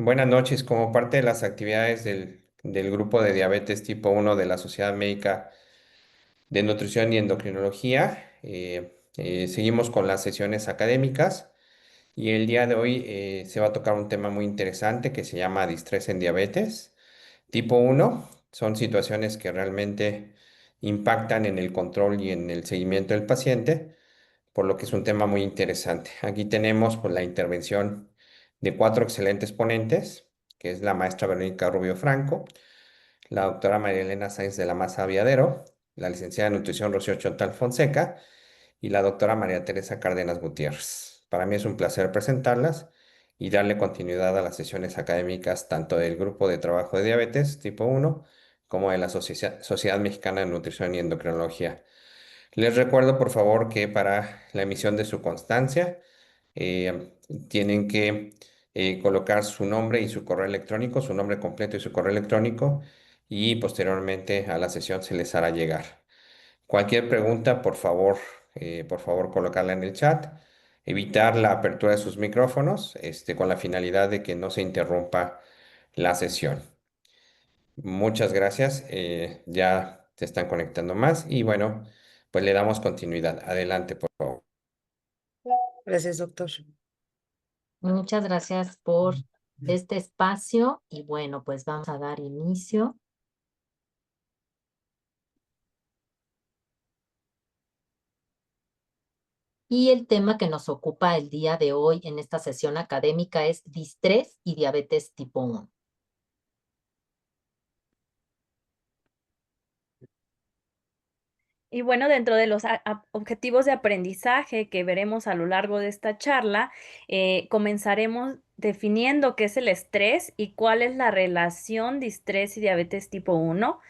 Buenas noches. Como parte de las actividades del grupo de diabetes tipo 1 de la Sociedad Médica de Nutrición y Endocrinología, seguimos con las sesiones académicas y el día de hoy se va a tocar un tema muy interesante que se llama distrés en diabetes tipo 1. Son situaciones que realmente impactan en el control y en el seguimiento del paciente, por lo que es un tema muy interesante. Aquí tenemos pues, la intervención de cuatro excelentes ponentes, que es la maestra Verónica Rubio Franco, la doctora María Elena Sáenz de la Maza Aviadero, la licenciada en nutrición Rocío Chontal Fonseca y la doctora María Teresa Cárdenas Gutiérrez. Para mí es un placer presentarlas y darle continuidad a las sesiones académicas tanto del grupo de trabajo de diabetes tipo 1 como de la Sociedad Mexicana de Nutrición y Endocrinología. Les recuerdo, por favor, que para la emisión de su constancia tienen que colocar su nombre y su correo electrónico, su nombre completo y su correo electrónico, y posteriormente a la sesión se les hará llegar. Cualquier pregunta, por favor, colocarla en el chat. Evitar la apertura de sus micrófonos, con la finalidad de que no se interrumpa la sesión. Muchas gracias. Ya se están conectando más y bueno, pues le damos continuidad. Adelante, por favor. Gracias, doctor. Muchas gracias por este espacio y bueno, pues vamos a dar inicio. Y el tema que nos ocupa el día de hoy en esta sesión académica es distrés y diabetes tipo 1. Y bueno, dentro de los objetivos de aprendizaje que veremos a lo largo de esta charla, comenzaremos definiendo qué es el estrés y cuál es la relación de estrés y diabetes tipo 1.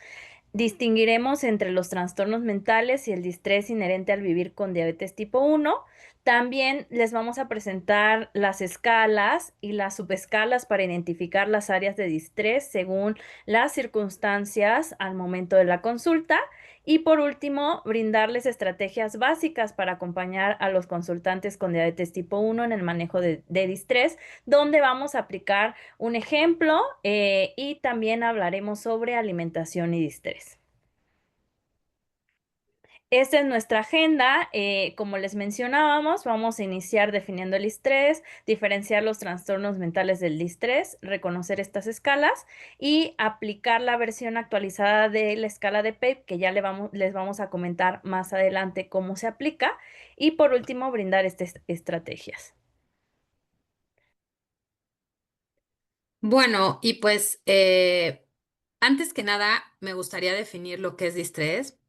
Distinguiremos entre los trastornos mentales y el distrés inherente al vivir con diabetes tipo 1. También les vamos a presentar las escalas y las subescalas para identificar las áreas de distrés según las circunstancias al momento de la consulta. Y por último, brindarles estrategias básicas para acompañar a los consultantes con diabetes tipo 1 en el manejo de distrés, donde vamos a aplicar un ejemplo y también hablaremos sobre alimentación y distrés. Esta es nuestra agenda. Como les mencionábamos, vamos a iniciar definiendo el distrés, diferenciar los trastornos mentales del distrés, reconocer estas escalas y aplicar la versión actualizada de la escala de PEP, que ya les vamos a comentar más adelante cómo se aplica. Y por último, brindar estas estrategias. Bueno, y pues antes que nada me gustaría definir lo que es distrés.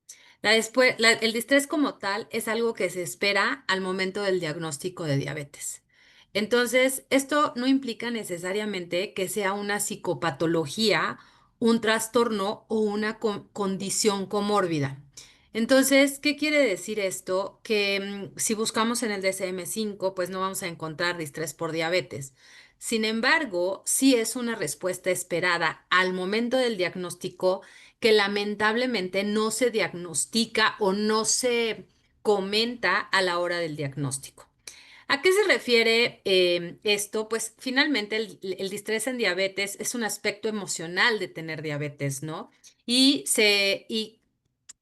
El distrés como tal es algo que se espera al momento del diagnóstico de diabetes. Entonces, esto no implica necesariamente que sea una psicopatología, un trastorno o una condición comórbida. Entonces, ¿qué quiere decir esto? Que si buscamos en el DSM-5, pues no vamos a encontrar distrés por diabetes. Sin embargo, sí es una respuesta esperada al momento del diagnóstico que lamentablemente no se diagnostica o no se comenta a la hora del diagnóstico. ¿A qué se refiere esto? Pues finalmente el distrés en diabetes es un aspecto emocional de tener diabetes, ¿no? Y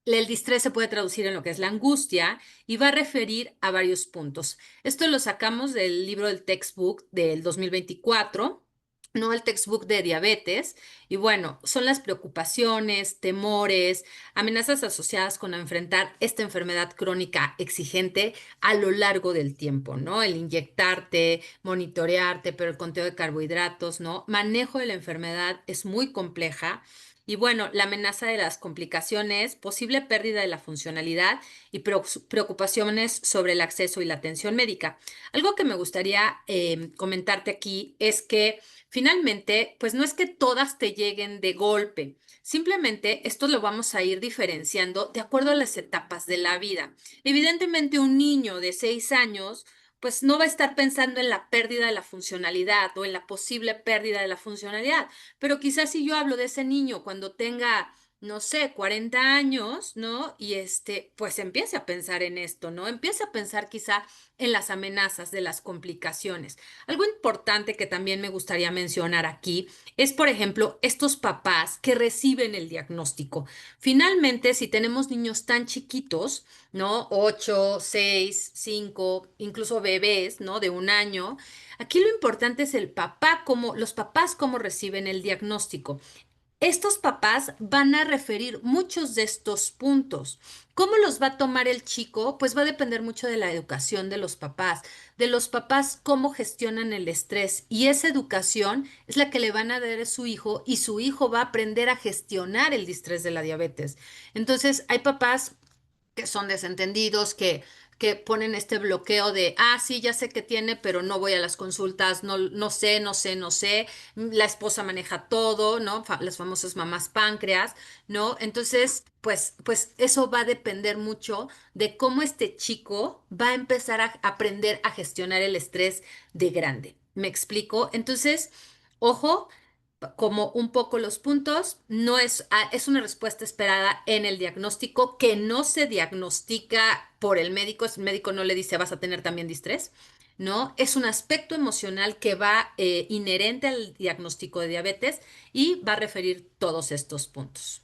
el distrés se puede traducir en lo que es la angustia y va a referir a varios puntos. Esto lo sacamos del libro del textbook del 2024, no el textbook de diabetes. Y bueno, son las preocupaciones, temores, amenazas asociadas con enfrentar esta enfermedad crónica exigente a lo largo del tiempo, ¿no? El inyectarte, monitorearte, pero el conteo de carbohidratos, ¿no? Manejo de la enfermedad es muy compleja. Y bueno, la amenaza de las complicaciones, posible pérdida de la funcionalidad y preocupaciones sobre el acceso y la atención médica. Algo que me gustaría comentarte aquí es que finalmente, pues no es que todas te lleguen de golpe. Simplemente esto lo vamos a ir diferenciando de acuerdo a las etapas de la vida. Evidentemente, un niño de 6 años pues no va a estar pensando en la pérdida de la funcionalidad o en la posible pérdida de la funcionalidad. Pero quizás si yo hablo de ese niño cuando tenga no sé, 40 años, ¿no? Y pues empiece a pensar en esto, ¿no? Empiece a pensar quizá en las amenazas de las complicaciones. Algo importante que también me gustaría mencionar aquí es, por ejemplo, estos papás que reciben el diagnóstico. Finalmente, si tenemos niños tan chiquitos, ¿no? 8, 6, 5, incluso bebés, ¿no? De 1 año. Aquí lo importante es el papá, los papás cómo reciben el diagnóstico. Estos papás van a referir muchos de estos puntos. ¿Cómo los va a tomar el chico? Pues va a depender mucho de la educación de los papás cómo gestionan el estrés. Y esa educación es la que le van a dar a su hijo y su hijo va a aprender a gestionar el distrés de la diabetes. Entonces, hay papás que son desentendidos, que ponen este bloqueo de, sí, ya sé que tiene, pero no voy a las consultas, no, no sé, no sé, no sé, la esposa maneja todo, ¿no? Las famosas mamás páncreas, ¿no? Entonces, pues eso va a depender mucho de cómo este chico va a empezar a aprender a gestionar el estrés de grande. ¿Me explico? Entonces, ojo, como un poco los puntos, no es, es una respuesta esperada en el diagnóstico que no se diagnostica por el médico no le dice vas a tener también distrés, ¿no? Es un aspecto emocional que va inherente al diagnóstico de diabetes y va a referir todos estos puntos.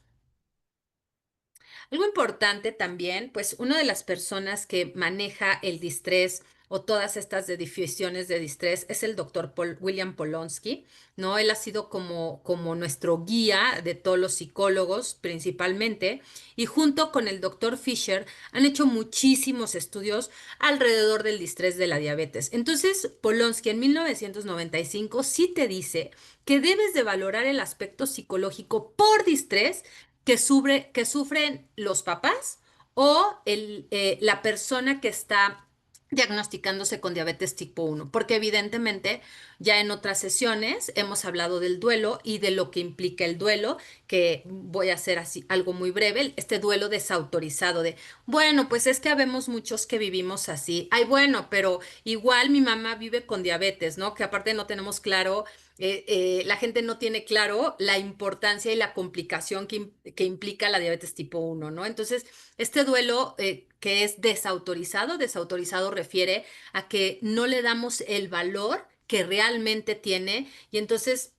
Algo importante también, pues una de las personas que maneja el distrés o todas estas divisiones de distrés es el doctor William Polonsky, ¿no? Él ha sido como nuestro guía de todos los psicólogos principalmente y junto con el doctor Fisher han hecho muchísimos estudios alrededor del distrés de la diabetes. Entonces, Polonsky en 1995 sí te dice que debes de valorar el aspecto psicológico por distrés que sufren los papás o la persona que está diagnosticándose con diabetes tipo 1, porque evidentemente ya en otras sesiones hemos hablado del duelo y de lo que implica el duelo, que voy a hacer así algo muy breve, este duelo desautorizado de, bueno, pues es que habemos muchos que vivimos así, ay, bueno, pero igual mi mamá vive con diabetes, ¿no? Que aparte no tenemos claro la gente no tiene claro la importancia y la complicación que implica la diabetes tipo 1, ¿no? Entonces, este duelo que es desautorizado, desautorizado refiere a que no le damos el valor que realmente tiene y entonces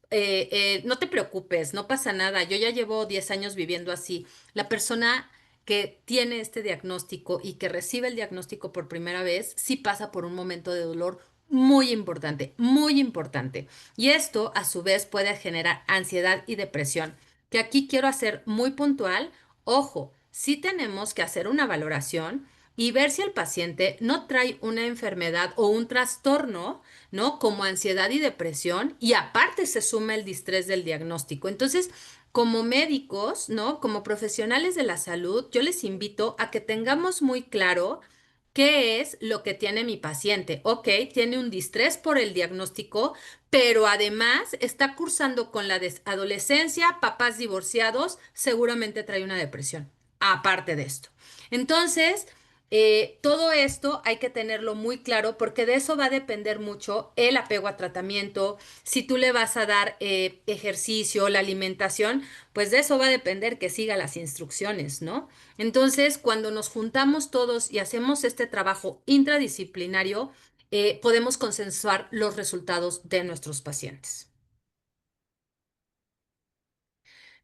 no te preocupes, no pasa nada, yo ya llevo 10 años viviendo así. La persona que tiene este diagnóstico y que recibe el diagnóstico por primera vez, sí pasa por un momento de dolor muy importante, muy importante. Y esto, a su vez, puede generar ansiedad y depresión, que aquí quiero hacer muy puntual. Ojo, sí tenemos que hacer una valoración y ver si el paciente no trae una enfermedad o un trastorno, ¿no? Como ansiedad y depresión, y aparte se suma el distrés del diagnóstico. Entonces, como médicos, ¿no? Como profesionales de la salud, yo les invito a que tengamos muy claro qué es lo que tiene mi paciente. Ok, tiene un distrés por el diagnóstico, pero además está cursando con la adolescencia, papás divorciados, seguramente trae una depresión, aparte de esto. Entonces, todo esto hay que tenerlo muy claro porque de eso va a depender mucho el apego a tratamiento, si tú le vas a dar ejercicio, la alimentación, pues de eso va a depender que siga las instrucciones, ¿no? Entonces, cuando nos juntamos todos y hacemos este trabajo intradisciplinario, podemos consensuar los resultados de nuestros pacientes.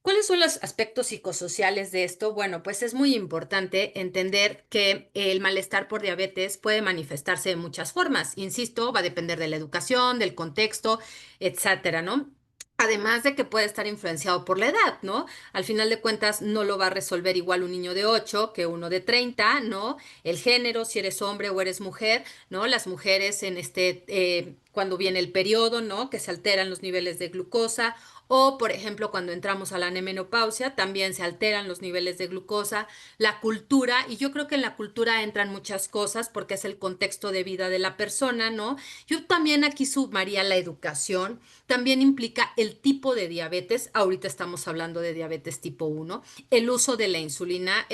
¿Cuáles son los aspectos psicosociales de esto? Bueno, pues es muy importante entender que el malestar por diabetes puede manifestarse de muchas formas. Insisto, va a depender de la educación, del contexto, etcétera, ¿no? Además de que puede estar influenciado por la edad, ¿no? Al final de cuentas, no lo va a resolver igual un niño de 8 que uno de 30, ¿no? El género, si eres hombre o eres mujer, ¿no? Las mujeres cuando viene el periodo, ¿no? Que se alteran los niveles de glucosa o, por ejemplo, cuando entramos a la menopausia, también se alteran los niveles de glucosa, la cultura, y yo creo que en la cultura entran muchas cosas porque es el contexto de vida de la persona, ¿no? Yo también aquí sumaría la educación, también implica el tipo de diabetes, ahorita estamos hablando de diabetes tipo 1, el uso de la insulina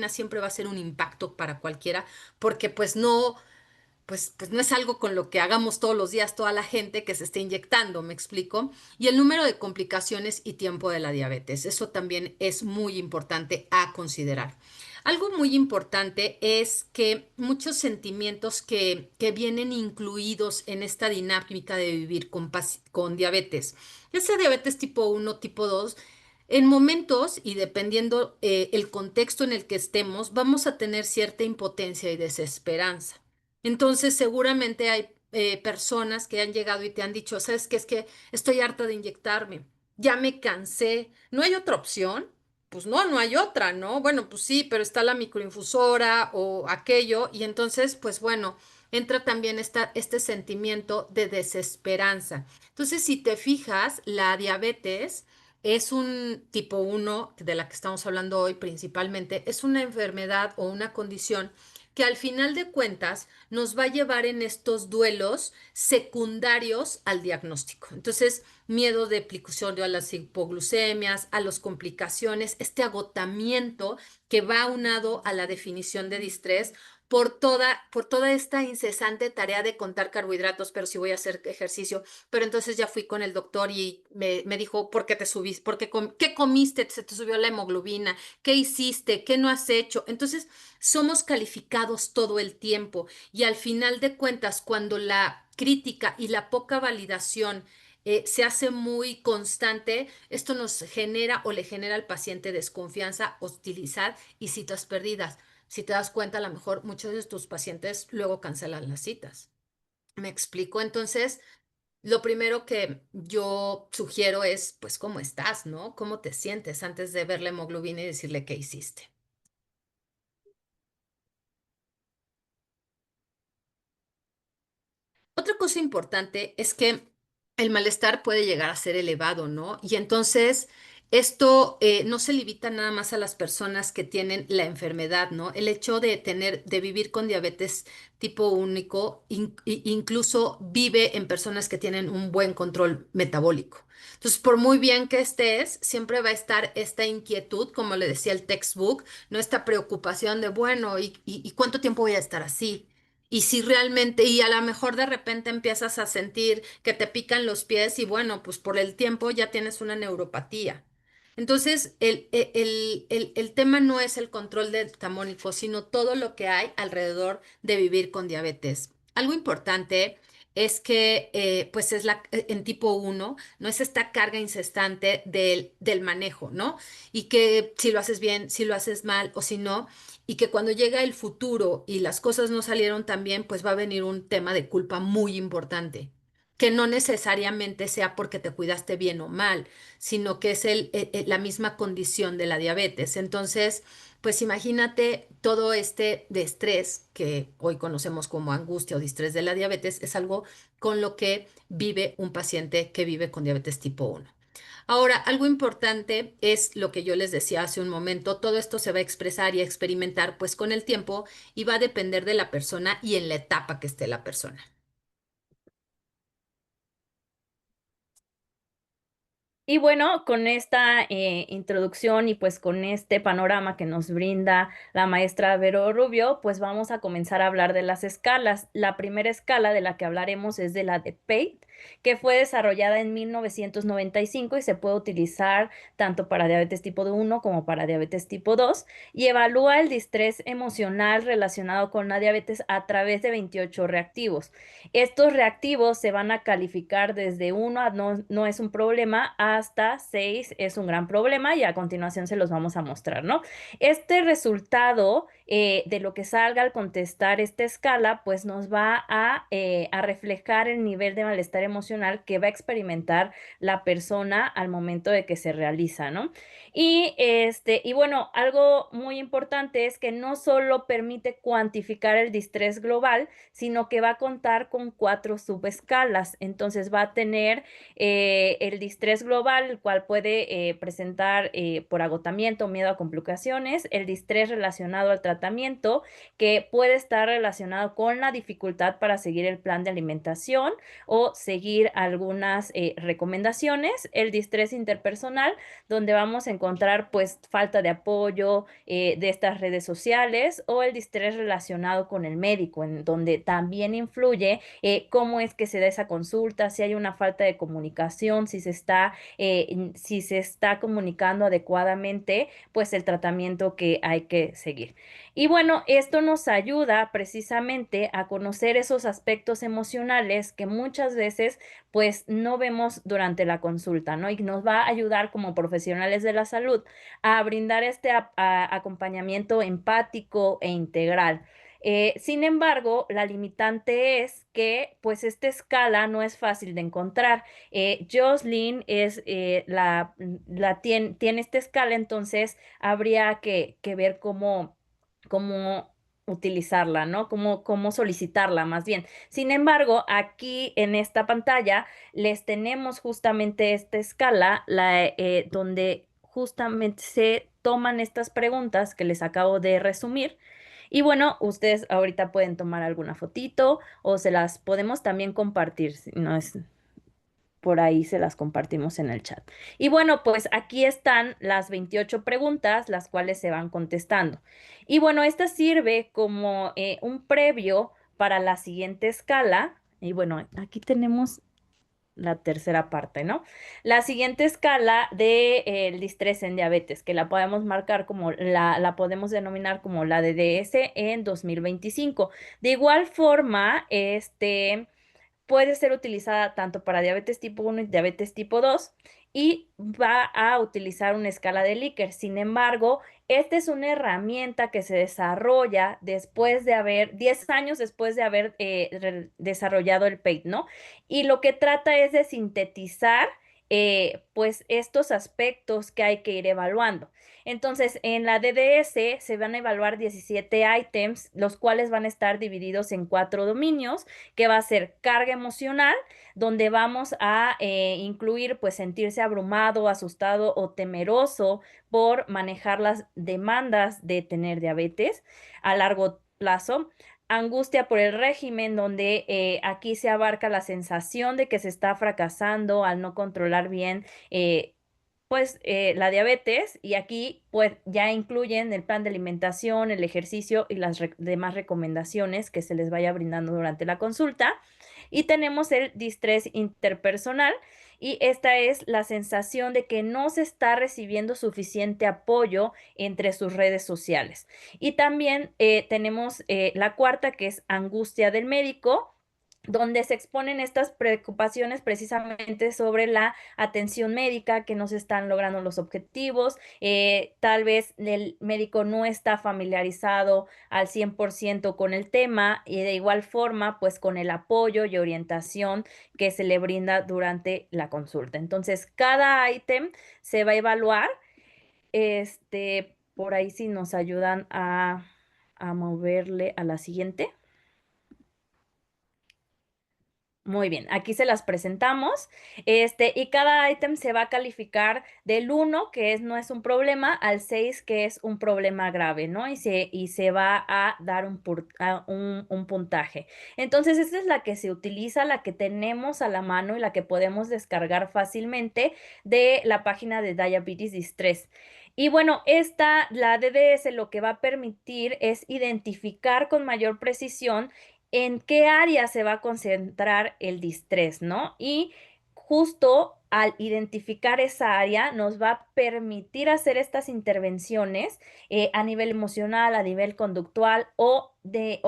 siempre va a ser un impacto para cualquiera porque pues no. pues no es algo con lo que hagamos todos los días toda la gente que se esté inyectando, ¿me explico? Y el número de complicaciones y tiempo de la diabetes, eso también es muy importante a considerar. Algo muy importante es que muchos sentimientos que vienen incluidos en esta dinámica de vivir con diabetes, ya sea diabetes tipo uno, tipo 2, en momentos y dependiendo el contexto en el que estemos, vamos a tener cierta impotencia y desesperanza. Entonces, seguramente hay personas que han llegado y te han dicho, ¿sabes qué? Es que estoy harta de inyectarme, ya me cansé, ¿no hay otra opción? Pues no, no hay otra, ¿no? Bueno, pues sí, pero está la microinfusora o aquello, y entonces, pues bueno, entra también este sentimiento de desesperanza. Entonces, si te fijas, la diabetes es un tipo uno de la que estamos hablando hoy principalmente, es una enfermedad o una condición que al final de cuentas nos va a llevar en estos duelos secundarios al diagnóstico. Entonces, miedo de episodio a las hipoglucemias, a las complicaciones, este agotamiento que va aunado a la definición de distrés por toda esta incesante tarea de contar carbohidratos, pero si voy a hacer ejercicio, pero entonces ya fui con el doctor y me dijo, ¿por qué te subís? ¿Qué comiste? ¿Se te subió la hemoglobina? ¿Qué hiciste? ¿Qué no has hecho? Entonces, somos calificados todo el tiempo y al final de cuentas, cuando la crítica y la poca validación se hace muy constante, esto nos genera o le genera al paciente desconfianza, hostilidad y citas perdidas. Si te das cuenta, a lo mejor muchos de tus pacientes luego cancelan las citas. ¿Me explico? Entonces, lo primero que yo sugiero es, pues, ¿cómo estás, no? ¿Cómo te sientes antes de ver la hemoglobina y decirle qué hiciste? Otra cosa importante es que el malestar puede llegar a ser elevado, ¿no? Y entonces esto no se limita nada más a las personas que tienen la enfermedad, ¿no? El hecho de vivir con diabetes tipo único, incluso vive en personas que tienen un buen control metabólico. Entonces, por muy bien que estés, siempre va a estar esta inquietud, como le decía el textbook, ¿no? Esta preocupación de, bueno, ¿y cuánto tiempo voy a estar así? Y si realmente, y a lo mejor de repente empiezas a sentir que te pican los pies y bueno, pues por el tiempo ya tienes una neuropatía. Entonces, el tema no es el control del tamónico, sino todo lo que hay alrededor de vivir con diabetes. Algo importante es que, pues es en tipo uno no es esta carga incesante del manejo, ¿no? Y que si lo haces bien, si lo haces mal o si no, y que cuando llega el futuro y las cosas no salieron tan bien, pues va a venir un tema de culpa muy importante, que no necesariamente sea porque te cuidaste bien o mal, sino que es la misma condición de la diabetes. Entonces, pues imagínate todo este de estrés que hoy conocemos como angustia o distrés de la diabetes, es algo con lo que vive un paciente que vive con diabetes tipo uno. Ahora, algo importante es lo que yo les decía hace un momento, todo esto se va a expresar y a experimentar pues con el tiempo y va a depender de la persona y en la etapa que esté la persona. Y bueno, con esta introducción y pues con este panorama que nos brinda la maestra Vero Rubio, pues vamos a comenzar a hablar de las escalas. La primera escala de la que hablaremos es de la de PATE, que fue desarrollada en 1995 y se puede utilizar tanto para diabetes tipo 1 como para diabetes tipo 2 y evalúa el distrés emocional relacionado con la diabetes a través de 28 reactivos. Estos reactivos se van a calificar desde 1 a no es un problema hasta 6 es un gran problema y a continuación se los vamos a mostrar, ¿no? Este resultado de lo que salga al contestar esta escala, pues nos va a reflejar el nivel de malestar emocional que va a experimentar la persona al momento de que se realiza, ¿no? Y bueno, algo muy importante es que no solo permite cuantificar el distrés global, sino que va a contar con 4 subescalas. Entonces va a tener el distrés global, el cual puede presentar por agotamiento, miedo a complicaciones, el distrés relacionado al tratamiento, que puede estar relacionado con la dificultad para seguir el plan de alimentación o se seguir algunas recomendaciones. El distrés interpersonal, donde vamos a encontrar pues falta de apoyo de estas redes sociales, o el distrés relacionado con el médico, en donde también influye cómo es que se da esa consulta, si hay una falta de comunicación, si se está comunicando adecuadamente, pues el tratamiento que hay que seguir. Y bueno, esto nos ayuda precisamente a conocer esos aspectos emocionales que muchas veces pues no vemos durante la consulta, ¿no? Y nos va a ayudar como profesionales de la salud a brindar este acompañamiento empático e integral. Sin embargo, la limitante es que pues esta escala no es fácil de encontrar. Jocelyn tiene esta escala, entonces habría que ver cómo utilizarla, ¿no? Cómo solicitarla más bien. Sin embargo, aquí en esta pantalla les tenemos justamente esta escala, donde justamente se toman estas preguntas que les acabo de resumir. Y bueno, ustedes ahorita pueden tomar alguna fotito o se las podemos también compartir, si no es por ahí se las compartimos en el chat. Y bueno, pues aquí están las 28 preguntas, las cuales se van contestando. Y bueno, esta sirve como un previo para la siguiente escala. Y bueno, aquí tenemos la tercera parte, ¿no? La siguiente escala de el distrés en diabetes, que la podemos marcar como la podemos denominar como la DDS en 2025. De igual forma, puede ser utilizada tanto para diabetes tipo 1 y diabetes tipo 2 y va a utilizar una escala de Likert. Sin embargo, esta es una herramienta que se desarrolla después de 10 años después de haber desarrollado el PEIT, ¿no? Y lo que trata es de sintetizar pues estos aspectos que hay que ir evaluando. Entonces, en la DDS se van a evaluar 17 ítems, los cuales van a estar divididos en 4 dominios, que va a ser carga emocional, donde vamos a incluir pues sentirse abrumado, asustado o temeroso por manejar las demandas de tener diabetes a largo plazo. Angustia por el régimen, donde aquí se abarca la sensación de que se está fracasando al no controlar bien la diabetes, y aquí pues ya incluyen el plan de alimentación, el ejercicio y las demás recomendaciones que se les vaya brindando durante la consulta. Y tenemos el distrés interpersonal, y esta es la sensación de que no se está recibiendo suficiente apoyo entre sus redes sociales. Y también tenemos la cuarta, que es angustia del médico, donde se exponen estas preocupaciones precisamente sobre la atención médica, que no se están logrando los objetivos, tal vez el médico no está familiarizado al 100% con el tema, y de igual forma, pues con el apoyo y orientación que se le brinda durante la consulta. Entonces, cada ítem se va a evaluar, por ahí si nos ayudan a moverle a la siguiente. Muy bien, aquí se las presentamos. Y cada ítem se va a calificar del 1, no es un problema, al 6, que es un problema grave, ¿no? Y se va a dar un puntaje. Entonces, esta es la que se utiliza, la que tenemos a la mano y la que podemos descargar fácilmente de la página de Diabetes Distress. Y bueno, la DDS, lo que va a permitir es identificar con mayor precisión en qué área se va a concentrar el distrés, ¿no? Y justo al identificar esa área nos va a permitir hacer estas intervenciones a nivel emocional, a nivel conductual, o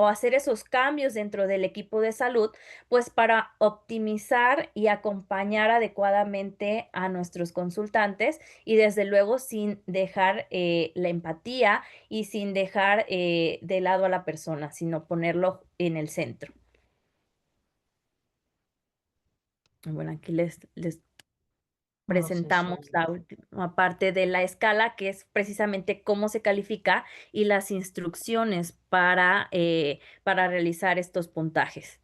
hacer esos cambios dentro del equipo de salud, pues para optimizar y acompañar adecuadamente a nuestros consultantes, y desde luego sin dejar la empatía y sin dejar de lado a la persona, sino ponerlo en el centro. Bueno, aquí les No sé, presentamos Shirley. la última parte de la escala, que es precisamente cómo se califica y las instrucciones para realizar estos puntajes.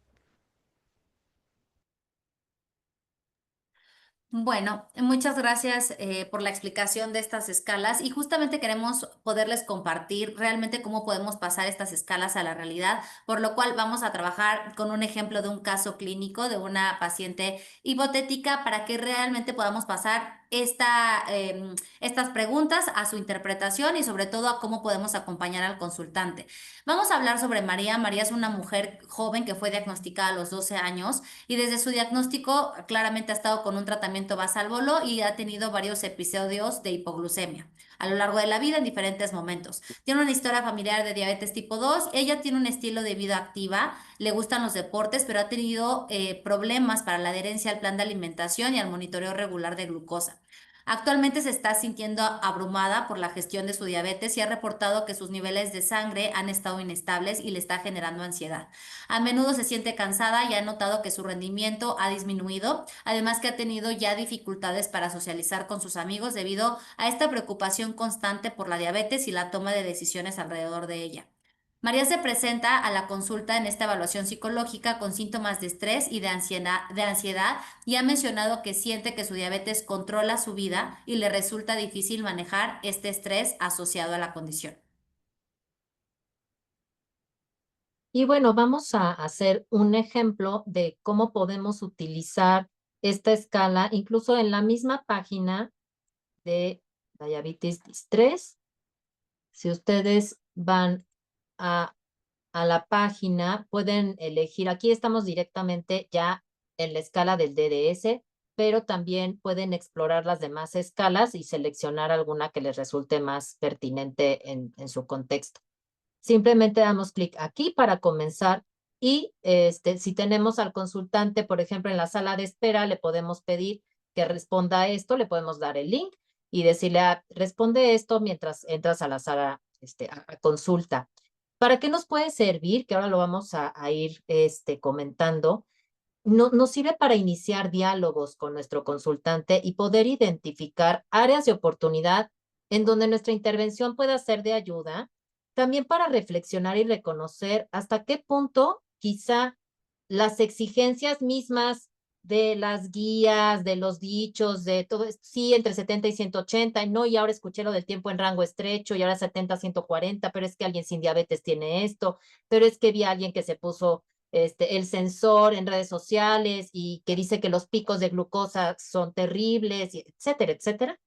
Bueno, muchas gracias por la explicación de estas escalas y justamente queremos poderles compartir realmente cómo podemos pasar estas escalas a la realidad, por lo cual vamos a trabajar con un ejemplo de un caso clínico de una paciente hipotética para que realmente podamos pasar estas preguntas a su interpretación y sobre todo a cómo podemos acompañar al consultante. Vamos a hablar sobre María. María es una mujer joven que fue diagnosticada a los 12 años y desde su diagnóstico claramente ha estado con un tratamiento basal-bolo y ha tenido varios episodios de hipoglucemia a lo largo de la vida en diferentes momentos. Tiene una historia familiar de diabetes tipo 2. Ella tiene un estilo de vida activa, le gustan los deportes, pero ha tenido problemas para la adherencia al plan de alimentación y al monitoreo regular de glucosa. Actualmente se está sintiendo abrumada por la gestión de su diabetes y ha reportado que sus niveles de sangre han estado inestables y le está generando ansiedad. A menudo se siente cansada y ha notado que su rendimiento ha disminuido, además que ha tenido ya dificultades para socializar con sus amigos debido a esta preocupación constante por la diabetes y la toma de decisiones alrededor de ella. María se presenta a la consulta en esta evaluación psicológica con síntomas de estrés y de ansiedad y ha mencionado que siente que su diabetes controla su vida y le resulta difícil manejar este estrés asociado a la condición. Y bueno, vamos a hacer un ejemplo de cómo podemos utilizar esta escala, incluso en la misma página de Diabetes Distress. Si ustedes van a la página, pueden elegir, aquí estamos directamente ya en la escala del DDS, pero también pueden explorar las demás escalas y seleccionar alguna que les resulte más pertinente en su contexto. Simplemente damos clic aquí para comenzar y si tenemos al consultante, por ejemplo, en la sala de espera, le podemos pedir que responda a esto, le podemos dar el link y decirle, responde esto mientras entras a la sala a consulta. ¿Para qué nos puede servir? Que ahora lo vamos a ir comentando. Nos sirve para iniciar diálogos con nuestro consultante y poder identificar áreas de oportunidad en donde nuestra intervención pueda ser de ayuda, también para reflexionar y reconocer hasta qué punto quizá las exigencias mismas de las guías, de los dichos, de todo, sí, entre 70 y 180, y no, y ahora escuché lo del tiempo en rango estrecho, y ahora 70 a 140, pero es que alguien sin diabetes tiene esto, pero es que vi a alguien que se puso el sensor en redes sociales y que dice que los picos de glucosa son terribles, etcétera, etcétera.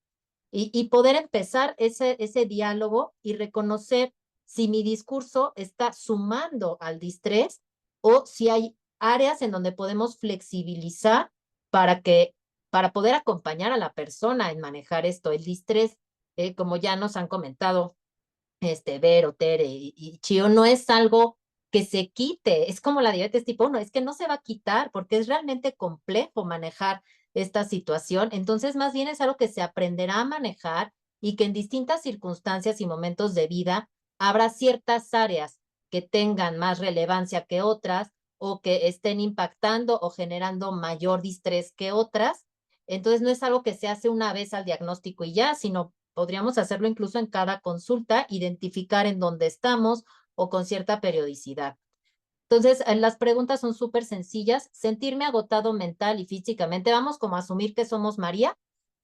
Y poder empezar ese diálogo y reconocer si mi discurso está sumando al distrés o si hay áreas en donde podemos flexibilizar para poder acompañar a la persona en manejar esto. El distrés, como ya nos han comentado, Vero, Tere y Chio, no es algo que se quite, es como la diabetes tipo 1, es que no se va a quitar porque es realmente complejo manejar esta situación, entonces más bien es algo que se aprenderá a manejar y que en distintas circunstancias y momentos de vida habrá ciertas áreas que tengan más relevancia que otras o que estén impactando o generando mayor distrés que otras, entonces no es algo que se hace una vez al diagnóstico y ya, sino podríamos hacerlo incluso en cada consulta, identificar en dónde estamos o con cierta periodicidad. Entonces, las preguntas son súper sencillas. Sentirme agotado mental y físicamente. Vamos como a asumir que somos María,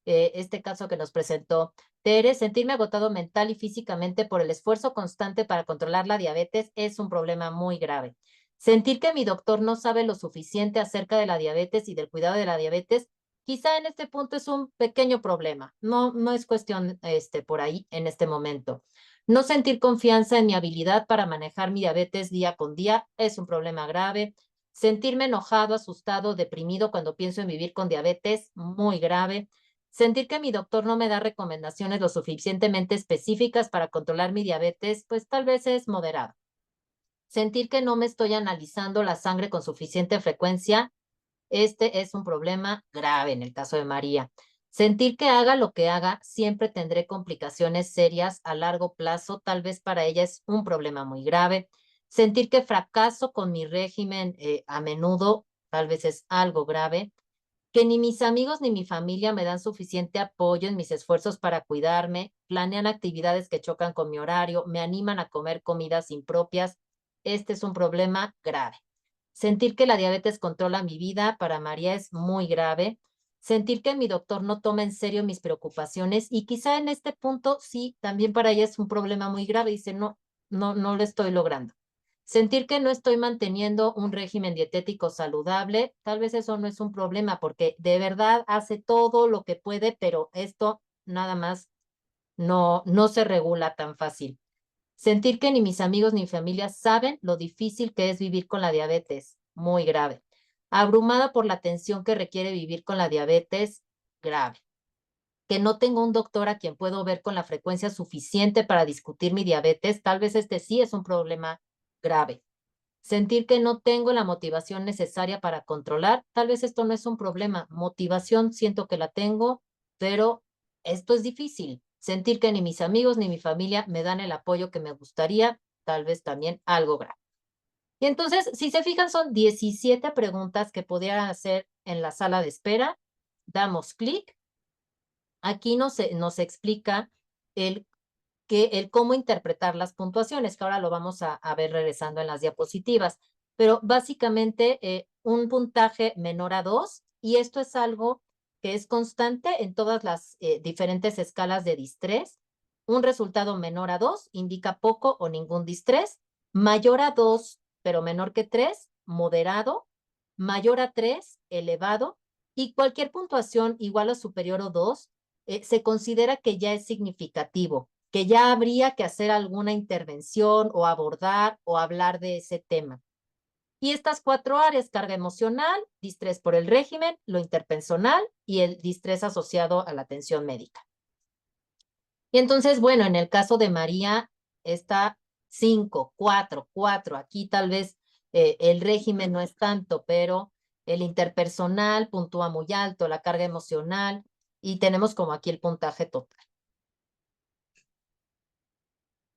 este caso que nos presentó Tere. Sentirme agotado mental y físicamente por el esfuerzo constante para controlar la diabetes es un problema muy grave. Sentir que mi doctor no sabe lo suficiente acerca de la diabetes y del cuidado de la diabetes, quizá en este punto es un pequeño problema. No es cuestión por ahí en este momento. No sentir confianza en mi habilidad para manejar mi diabetes día con día es un problema grave. Sentirme enojado, asustado, deprimido cuando pienso en vivir con diabetes, muy grave. Sentir que mi doctor no me da recomendaciones lo suficientemente específicas para controlar mi diabetes, pues tal vez es moderado. Sentir que no me estoy analizando la sangre con suficiente frecuencia, este es un problema grave en el caso de María. Sentir que haga lo que haga, siempre tendré complicaciones serias a largo plazo, tal vez para ella es un problema muy grave. Sentir que fracaso con mi régimen a menudo, tal vez es algo grave. Que ni mis amigos ni mi familia me dan suficiente apoyo en mis esfuerzos para cuidarme, planean actividades que chocan con mi horario, me animan a comer comidas impropias. Este es un problema grave. Sentir que la diabetes controla mi vida para María es muy grave. sentir que mi doctor no toma en serio mis preocupaciones y quizá en este punto sí, también para ella es un problema muy grave. Dice, no lo estoy logrando. Sentir que no estoy manteniendo un régimen dietético saludable, tal vez eso no es un problema porque de verdad hace todo lo que puede, pero esto nada más no se regula tan fácil. Sentir que ni mis amigos ni mi familia saben lo difícil que es vivir con la diabetes, muy grave. Abrumada por la tensión que requiere vivir con la diabetes, grave. Que no tengo un doctor a quien puedo ver con la frecuencia suficiente para discutir mi diabetes, tal vez este sí es un problema grave. Sentir que no tengo la motivación necesaria para controlar, tal vez esto no es un problema. Motivación siento que la tengo, pero esto es difícil. Sentir que ni mis amigos ni mi familia me dan el apoyo que me gustaría, tal vez también algo grave. Y entonces, si se fijan, son 17 preguntas que podrían hacer en la sala de espera. Damos clic. Aquí nos explica el cómo interpretar las puntuaciones, que ahora lo vamos a ver regresando en las diapositivas. Pero básicamente un puntaje menor a 2, y esto es algo que es constante en todas las diferentes escalas de distrés. Un resultado menor a 2 indica poco o ningún distrés. Mayor a 2, pero menor que 3, moderado. Mayor a 3, elevado. Y cualquier puntuación igual o superior a 2 se considera que ya es significativo, que ya habría que hacer alguna intervención o abordar o hablar de ese tema. Y estas 4 áreas, carga emocional, distrés por el régimen, lo interpersonal y el distrés asociado a la atención médica. Y entonces, bueno, en el caso de María, está 5, 4, 4. Aquí tal vez el régimen no es tanto, pero el interpersonal puntúa muy alto, la carga emocional, y tenemos como aquí el puntaje total.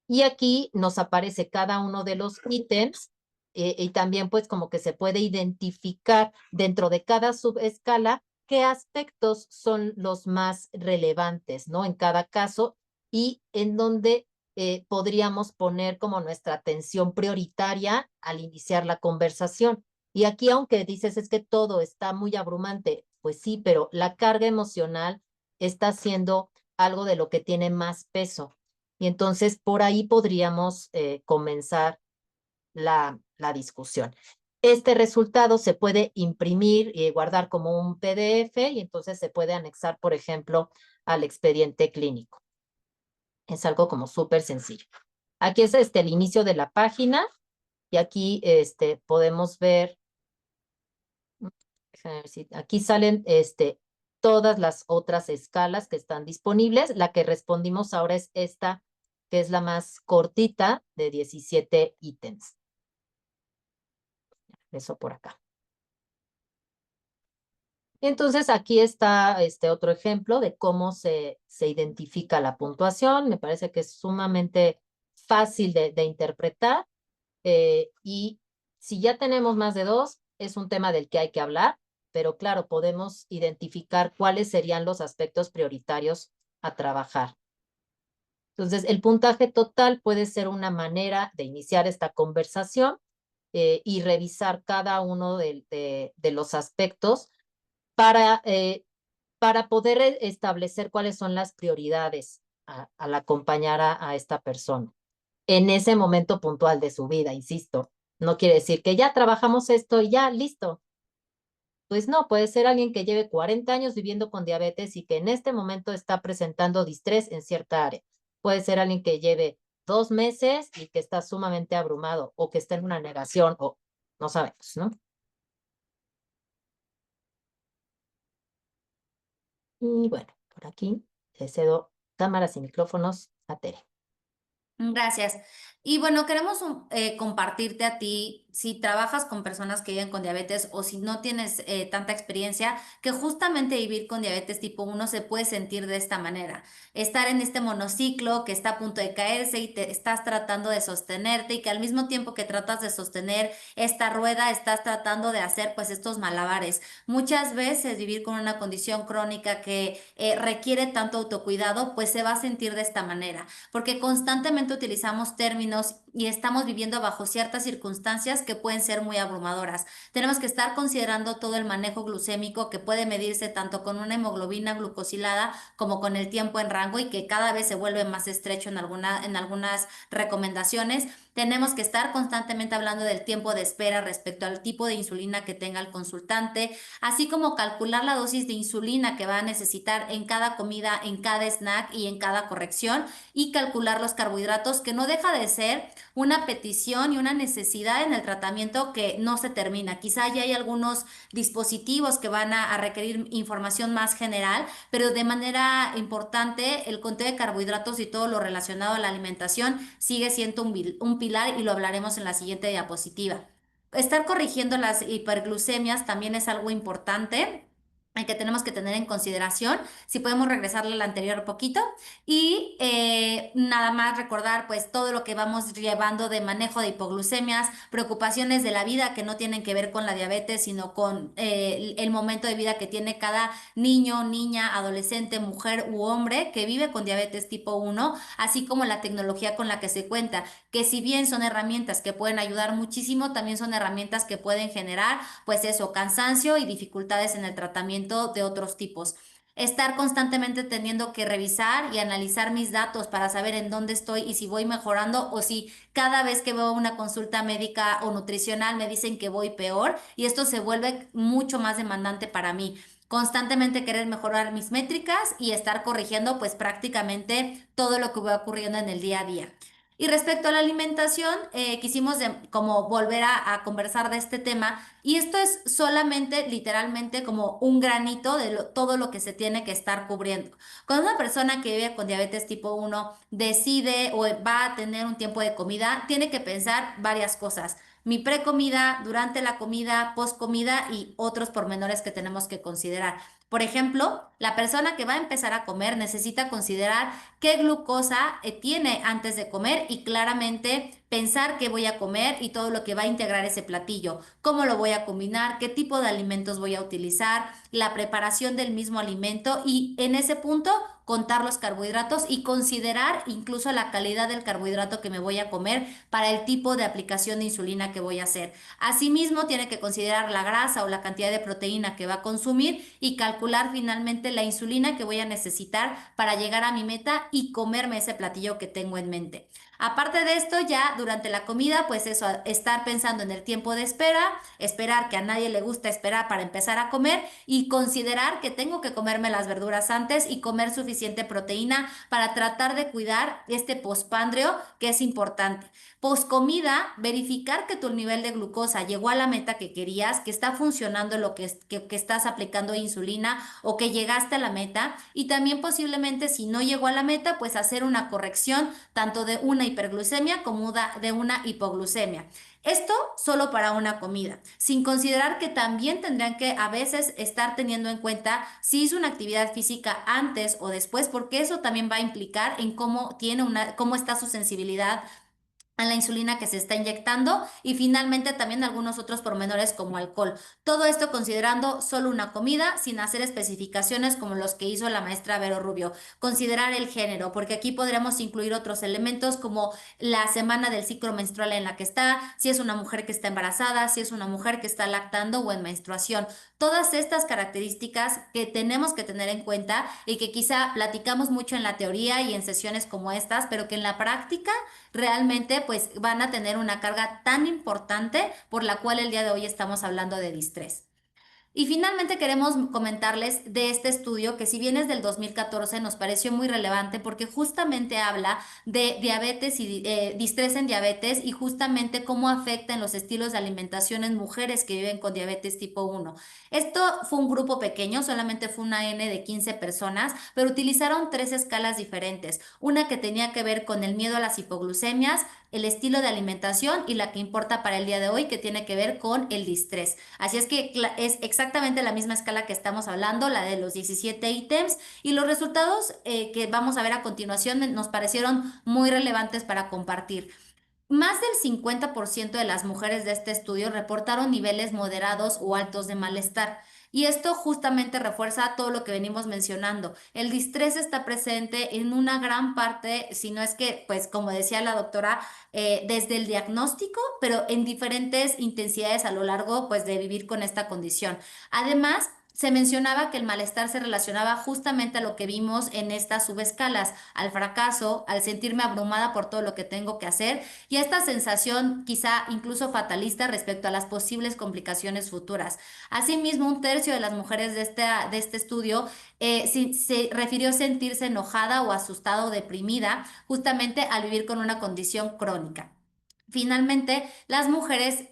Y aquí nos aparece cada uno de los ítems y también pues como que se puede identificar dentro de cada subescala qué aspectos son los más relevantes, ¿no? En cada caso y en donde podríamos poner como nuestra atención prioritaria al iniciar la conversación. Y aquí, aunque dices es que todo está muy abrumante, pues sí, pero la carga emocional está siendo algo de lo que tiene más peso. Y entonces por ahí podríamos comenzar la discusión. Este resultado se puede imprimir y guardar como un PDF y entonces se puede anexar, por ejemplo, al expediente clínico. Es algo como súper sencillo. Aquí es el inicio de la página y aquí podemos ver, aquí salen todas las otras escalas que están disponibles. La que respondimos ahora es esta, que es la más cortita de 17 ítems. Eso por acá. Y entonces aquí está otro ejemplo de cómo se identifica la puntuación. Me parece que es sumamente fácil de interpretar. Y si ya tenemos más de 2, es un tema del que hay que hablar, pero claro, podemos identificar cuáles serían los aspectos prioritarios a trabajar. Entonces, el puntaje total puede ser una manera de iniciar esta conversación y revisar cada uno de los aspectos para poder establecer cuáles son las prioridades al acompañar a esta persona en ese momento puntual de su vida, insisto. No quiere decir que ya trabajamos esto y ya, listo. Pues no, puede ser alguien que lleve 40 años viviendo con diabetes y que en este momento está presentando distrés en cierta área. Puede ser alguien que lleve 2 meses y que está sumamente abrumado o que está en una negación o no sabemos, ¿no? Y bueno, por aquí le cedo cámaras y micrófonos a Tere. Gracias. Y bueno, queremos compartirte a ti, si trabajas con personas que viven con diabetes o si no tienes tanta experiencia, que justamente vivir con diabetes tipo 1 se puede sentir de esta manera. Estar en este monociclo que está a punto de caerse y te estás tratando de sostenerte y que al mismo tiempo que tratas de sostener esta rueda, estás tratando de hacer pues estos malabares. Muchas veces vivir con una condición crónica que requiere tanto autocuidado, pues se va a sentir de esta manera porque constantemente utilizamos términos y estamos viviendo bajo ciertas circunstancias que pueden ser muy abrumadoras. Tenemos que estar considerando todo el manejo glucémico que puede medirse tanto con una hemoglobina glucosilada como con el tiempo en rango y que cada vez se vuelve más estrecho en algunas recomendaciones. Tenemos que estar constantemente hablando del tiempo de espera respecto al tipo de insulina que tenga el consultante, así como calcular la dosis de insulina que va a necesitar en cada comida, en cada snack y en cada corrección, y calcular los carbohidratos, que no deja de ser una petición y una necesidad en el tratamiento que no se termina. Quizá ya hay algunos dispositivos que van a requerir información más general, pero de manera importante el conteo de carbohidratos y todo lo relacionado a la alimentación sigue siendo un pilar y lo hablaremos en la siguiente diapositiva. Estar corrigiendo las hiperglucemias también es algo importante que tenemos que tener en consideración. Si podemos regresarle al anterior poquito. Y nada más recordar pues todo lo que vamos llevando de manejo de hipoglucemias, preocupaciones de la vida que no tienen que ver con la diabetes, sino con el momento de vida que tiene cada niño, niña, adolescente, mujer u hombre que vive con diabetes tipo 1, así como la tecnología con la que se cuenta, que si bien son herramientas que pueden ayudar muchísimo, también son herramientas que pueden generar pues eso, cansancio y dificultades en el tratamiento de otros tipos. Estar constantemente teniendo que revisar y analizar mis datos para saber en dónde estoy y si voy mejorando o si cada vez que veo una consulta médica o nutricional me dicen que voy peor, y esto se vuelve mucho más demandante para mí. Constantemente querer mejorar mis métricas y estar corrigiendo pues prácticamente todo lo que va ocurriendo en el día a día. Y respecto a la alimentación, quisimos como volver a conversar de este tema, y esto es solamente literalmente como un granito de todo lo que se tiene que estar cubriendo. Cuando una persona que vive con diabetes tipo 1 decide o va a tener un tiempo de comida, tiene que pensar varias cosas: mi precomida, durante la comida, poscomida y otros pormenores que tenemos que considerar. Por ejemplo, la persona que va a empezar a comer necesita considerar qué glucosa tiene antes de comer y claramente pensar qué voy a comer y todo lo que va a integrar ese platillo, cómo lo voy a combinar, qué tipo de alimentos voy a utilizar, la preparación del mismo alimento, y en ese punto contar los carbohidratos y considerar incluso la calidad del carbohidrato que me voy a comer para el tipo de aplicación de insulina que voy a hacer. Asimismo, tiene que considerar la grasa o la cantidad de proteína que va a consumir y calcular finalmente la insulina que voy a necesitar para llegar a mi meta y comerme ese platillo que tengo en mente. Aparte de esto, ya durante la comida, pues eso, estar pensando en el tiempo de espera, esperar, que a nadie le gusta esperar para empezar a comer, y considerar que tengo que comerme las verduras antes y comer suficiente proteína para tratar de cuidar este postpandrio, que es importante. Postcomida, verificar que tu nivel de glucosa llegó a la meta que querías, que está funcionando lo que estás aplicando insulina o que llegaste a la meta, y también posiblemente si no llegó a la meta, pues hacer una corrección tanto de una hiperglucemia como de una hipoglucemia. Esto solo para una comida, sin considerar que también tendrían que a veces estar teniendo en cuenta si hizo una actividad física antes o después, porque eso también va a implicar en cómo está su sensibilidad a la insulina que se está inyectando, y finalmente también algunos otros pormenores como alcohol. Todo esto considerando solo una comida, sin hacer especificaciones como los que hizo la maestra Vero Rubio. Considerar el género, porque aquí podremos incluir otros elementos como la semana del ciclo menstrual en la que está, si es una mujer que está embarazada, si es una mujer que está lactando o en menstruación. Todas estas características que tenemos que tener en cuenta y que quizá platicamos mucho en la teoría y en sesiones como estas, pero que en la práctica realmente pues van a tener una carga tan importante, por la cual el día de hoy estamos hablando de distrés. Y finalmente queremos comentarles de este estudio que, si bien es del 2014, nos pareció muy relevante porque justamente habla de diabetes y distrés en diabetes, y justamente cómo afecta en los estilos de alimentación en mujeres que viven con diabetes tipo 1. Esto fue un grupo pequeño, solamente fue una N de 15 personas, pero utilizaron tres escalas diferentes: una que tenía que ver con el miedo a las hipoglucemias, el estilo de alimentación, y la que importa para el día de hoy, que tiene que ver con el distrés. Así es que es exactamente la misma escala que estamos hablando, la de los 17 ítems, y los resultados que vamos a ver a continuación nos parecieron muy relevantes para compartir. Más del 50% de las mujeres de este estudio reportaron niveles moderados o altos de malestar. Y esto justamente refuerza todo lo que venimos mencionando. El distrés está presente en una gran parte, si no es que, pues como decía la doctora, desde el diagnóstico, pero en diferentes intensidades a lo largo, pues, de vivir con esta condición. Además, se mencionaba que el malestar se relacionaba justamente a lo que vimos en estas subescalas, al fracaso, al sentirme abrumada por todo lo que tengo que hacer y a esta sensación quizá incluso fatalista respecto a las posibles complicaciones futuras. Asimismo, un tercio de las mujeres de este estudio se refirió sentirse enojada o asustada o deprimida justamente al vivir con una condición crónica. Finalmente, las mujeres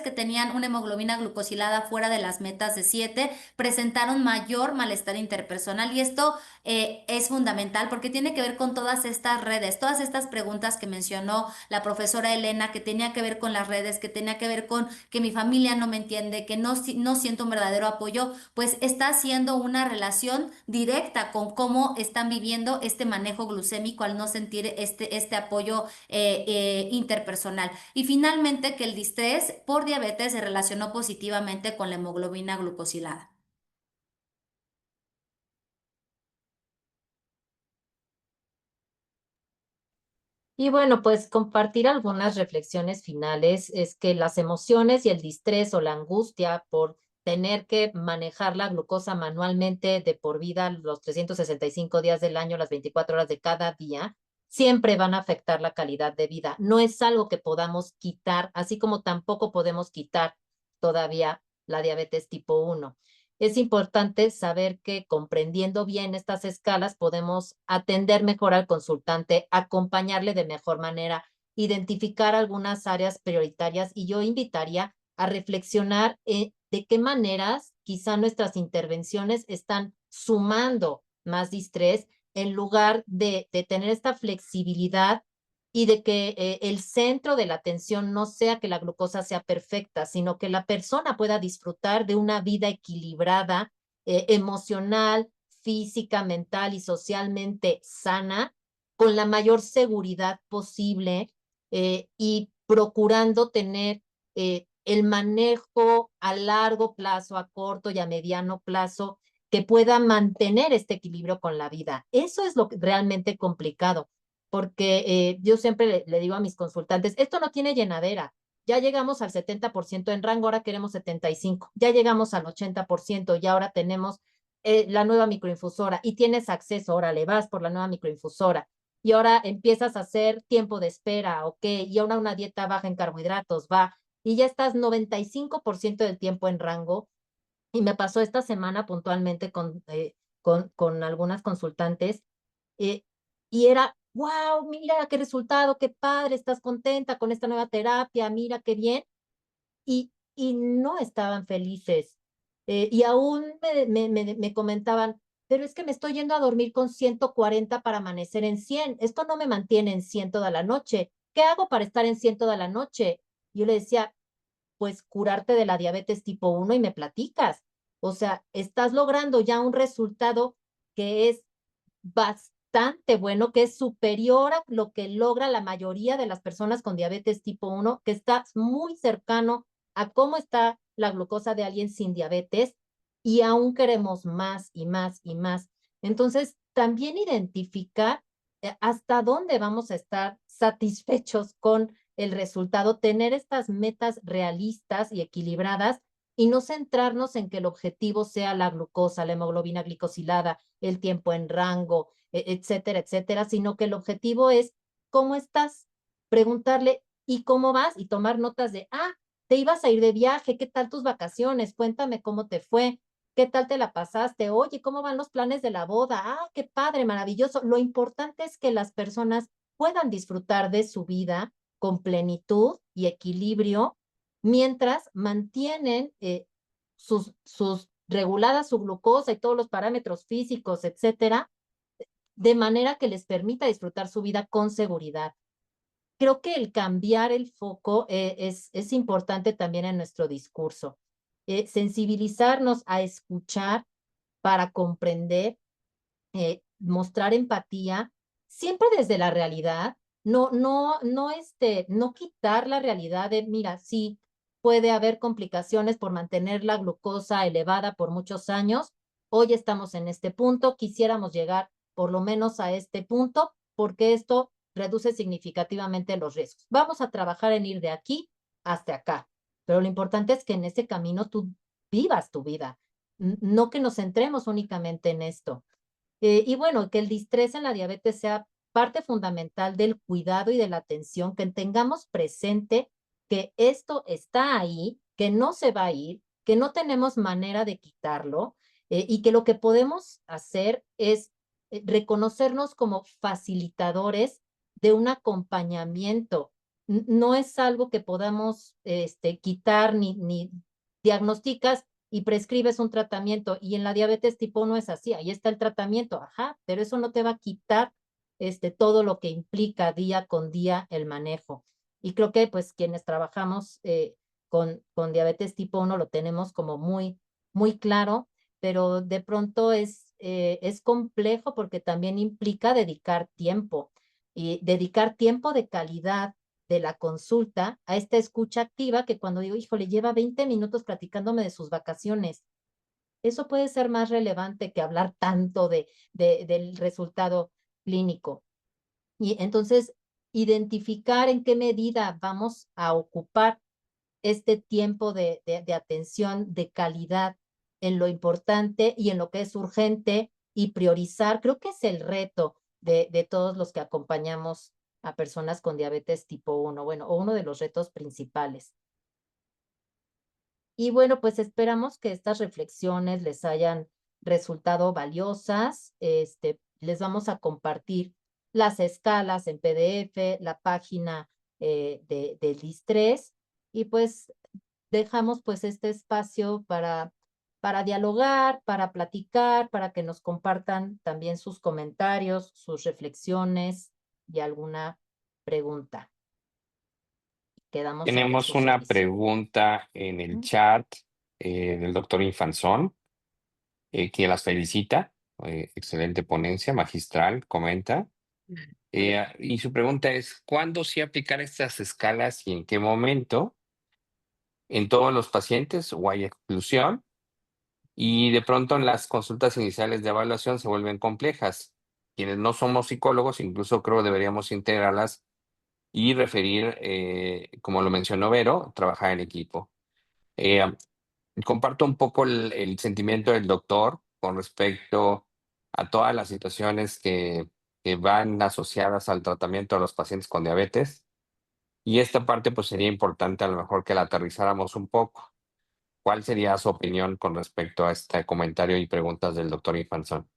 que tenían una hemoglobina glucosilada fuera de las metas de 7 presentaron mayor malestar interpersonal y esto es fundamental porque tiene que ver con todas estas redes, todas estas preguntas que mencionó la profesora Elena, que tenía que ver con las redes, que tenía que ver con que mi familia no me entiende, que no siento un verdadero apoyo, pues está haciendo una relación directa con cómo están viviendo este manejo glucémico al no sentir este apoyo interpersonal. Y finalmente que el distrés por diabetes se relacionó positivamente con la hemoglobina glucosilada. Y bueno, pues compartir algunas reflexiones finales es que las emociones y el distrés o la angustia por tener que manejar la glucosa manualmente de por vida los 365 días del año, las 24 horas de cada día, siempre van a afectar la calidad de vida. No es algo que podamos quitar, así como tampoco podemos quitar todavía la diabetes tipo 1. Es importante saber que comprendiendo bien estas escalas podemos atender mejor al consultante, acompañarle de mejor manera, identificar algunas áreas prioritarias y yo invitaría a reflexionar de qué maneras quizá nuestras intervenciones están sumando más distrés en lugar de tener esta flexibilidad y de que el centro de la atención no sea que la glucosa sea perfecta, sino que la persona pueda disfrutar de una vida equilibrada, emocional, física, mental y socialmente sana, con la mayor seguridad posible y procurando tener el manejo a largo plazo, a corto y a mediano plazo, que pueda mantener este equilibrio con la vida. Eso es lo realmente complicado porque yo siempre le digo a mis consultantes, esto no tiene llenadera, ya llegamos al 70% en rango, ahora queremos 75%, ya llegamos al 80% y ahora tenemos la nueva microinfusora y tienes acceso, ahora le vas por la nueva microinfusora y ahora empiezas a hacer tiempo de espera, ok, y ahora una dieta baja en carbohidratos, va, y ya estás 95% del tiempo en rango. Y me pasó esta semana puntualmente con algunas consultantes eh, y era, wow, mira qué resultado, qué padre, estás contenta con esta nueva terapia, mira qué bien. Y no estaban felices. Y aún me comentaban, pero es que me estoy yendo a dormir con 140 para amanecer en 100. Esto no me mantiene en 100 toda la noche. ¿Qué hago para estar en 100 toda la noche? Yo le decía, pues curarte de la diabetes tipo 1 y me platicas. O sea, estás logrando ya un resultado que es bastante bueno, que es superior a lo que logra la mayoría de las personas con diabetes tipo 1, que está muy cercano a cómo está la glucosa de alguien sin diabetes y aún queremos más y más y más. Entonces, también identificar hasta dónde vamos a estar satisfechos con el resultado, tener estas metas realistas y equilibradas y no centrarnos en que el objetivo sea la glucosa, la hemoglobina glicosilada, el tiempo en rango, etcétera, etcétera, sino que el objetivo es cómo estás, preguntarle y cómo vas y tomar notas de, te ibas a ir de viaje, ¿qué tal tus vacaciones? Cuéntame cómo te fue, qué tal te la pasaste, oye, ¿cómo van los planes de la boda? Qué padre, maravilloso. Lo importante es que las personas puedan disfrutar de su vida con plenitud y equilibrio mientras mantienen sus reguladas su glucosa y todos los parámetros físicos, etcétera, de manera que les permita disfrutar su vida con seguridad. Creo que el cambiar el foco es importante también en nuestro discurso. Sensibilizarnos a escuchar para comprender, mostrar empatía, siempre desde la realidad, no quitar la realidad de, mira, sí, puede haber complicaciones por mantener la glucosa elevada por muchos años. Hoy estamos en este punto, quisiéramos llegar por lo menos a este punto, porque esto reduce significativamente los riesgos. Vamos a trabajar en ir de aquí hasta acá, pero lo importante es que en ese camino tú vivas tu vida, no que nos centremos únicamente en esto. Y bueno, que el distrés en la diabetes sea parte fundamental del cuidado y de la atención, que tengamos presente que esto está ahí, que no se va a ir, que no tenemos manera de quitarlo, y que lo que podemos hacer es reconocernos como facilitadores de un acompañamiento. No es algo que podamos quitar ni diagnosticas y prescribes un tratamiento, y en la diabetes tipo 1 es así, ahí está el tratamiento, ajá, pero eso no te va a quitar todo lo que implica día con día el manejo. Y creo que pues quienes trabajamos con diabetes tipo 1 lo tenemos como muy claro, pero de pronto es complejo porque también implica dedicar tiempo, y dedicar tiempo de calidad de la consulta a esta escucha activa, que cuando digo, híjole, lleva 20 minutos platicándome de sus vacaciones. Eso puede ser más relevante que hablar tanto del resultado clínico. Y entonces, identificar en qué medida vamos a ocupar este tiempo de atención de calidad en lo importante y en lo que es urgente, y priorizar, creo que es el reto de todos los que acompañamos a personas con diabetes tipo 1, bueno, o uno de los retos principales. Y bueno, pues esperamos que estas reflexiones les hayan resultado valiosas. Les vamos a compartir las escalas en PDF, la página del distrés, y pues dejamos pues este espacio para dialogar, para platicar, para que nos compartan también sus comentarios, sus reflexiones y alguna pregunta. Quedamos a Tenemos su una servicio. pregunta en el chat del doctor Infanzón, quien las felicita. Excelente ponencia, magistral, comenta. Y su pregunta es, ¿cuándo sí aplicar estas escalas y en qué momento? ¿En todos los pacientes o hay exclusión? Y de pronto en las consultas iniciales de evaluación se vuelven complejas. Quienes no somos psicólogos, incluso creo deberíamos integrarlas y referir, como lo mencionó Vero, trabajar en equipo. Eh, Comparto un poco el sentimiento del doctor con respecto a todas las situaciones que van asociadas al tratamiento de los pacientes con diabetes. Y esta parte pues sería importante a lo mejor que la aterrizáramos un poco. ¿Cuál sería su opinión con respecto a este comentario y preguntas del doctor Infanzón?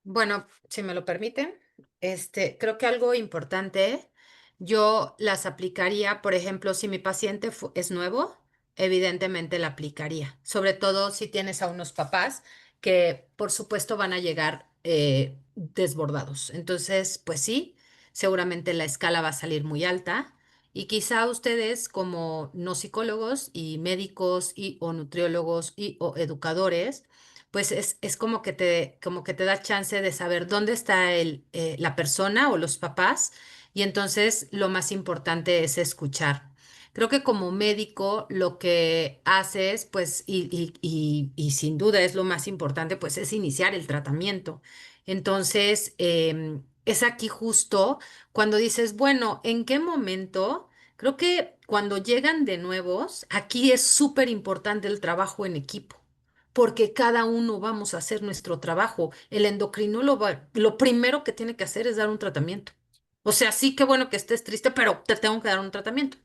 Bueno, si me lo permiten, creo que algo importante, yo las aplicaría, por ejemplo, si mi paciente es nuevo, evidentemente la aplicaría, sobre todo si tienes a unos papás que por supuesto van a llegar desbordados. Entonces, pues sí, seguramente la escala va a salir muy alta, y quizá ustedes como no psicólogos y médicos y o nutriólogos y o educadores, pues es como que te da chance de saber dónde está la persona o los papás, y entonces lo más importante es escuchar. Creo que como médico lo que haces, pues, y sin duda es lo más importante, pues es iniciar el tratamiento. Entonces, es aquí justo cuando dices, bueno, ¿en qué momento? Creo que cuando llegan de nuevos, aquí es súper importante el trabajo en equipo, porque cada uno vamos a hacer nuestro trabajo. El endocrinólogo lo primero que tiene que hacer es dar un tratamiento. O sea, sí, qué bueno que estés triste, pero te tengo que dar un tratamiento.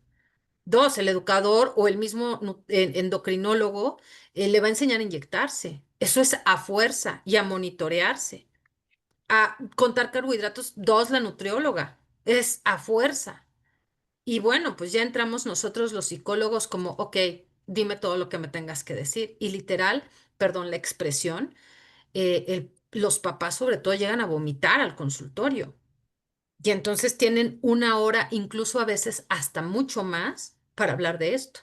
Dos, el educador o el mismo endocrinólogo le va a enseñar a inyectarse. Eso es a fuerza, y a monitorearse. A contar carbohidratos, dos, la nutrióloga. Es a fuerza. Y bueno, pues ya entramos nosotros los psicólogos como, ok, dime todo lo que me tengas que decir. Y literal, perdón la expresión, los papás sobre todo llegan a vomitar al consultorio. Y entonces tienen una hora, incluso a veces hasta mucho más, para hablar de esto.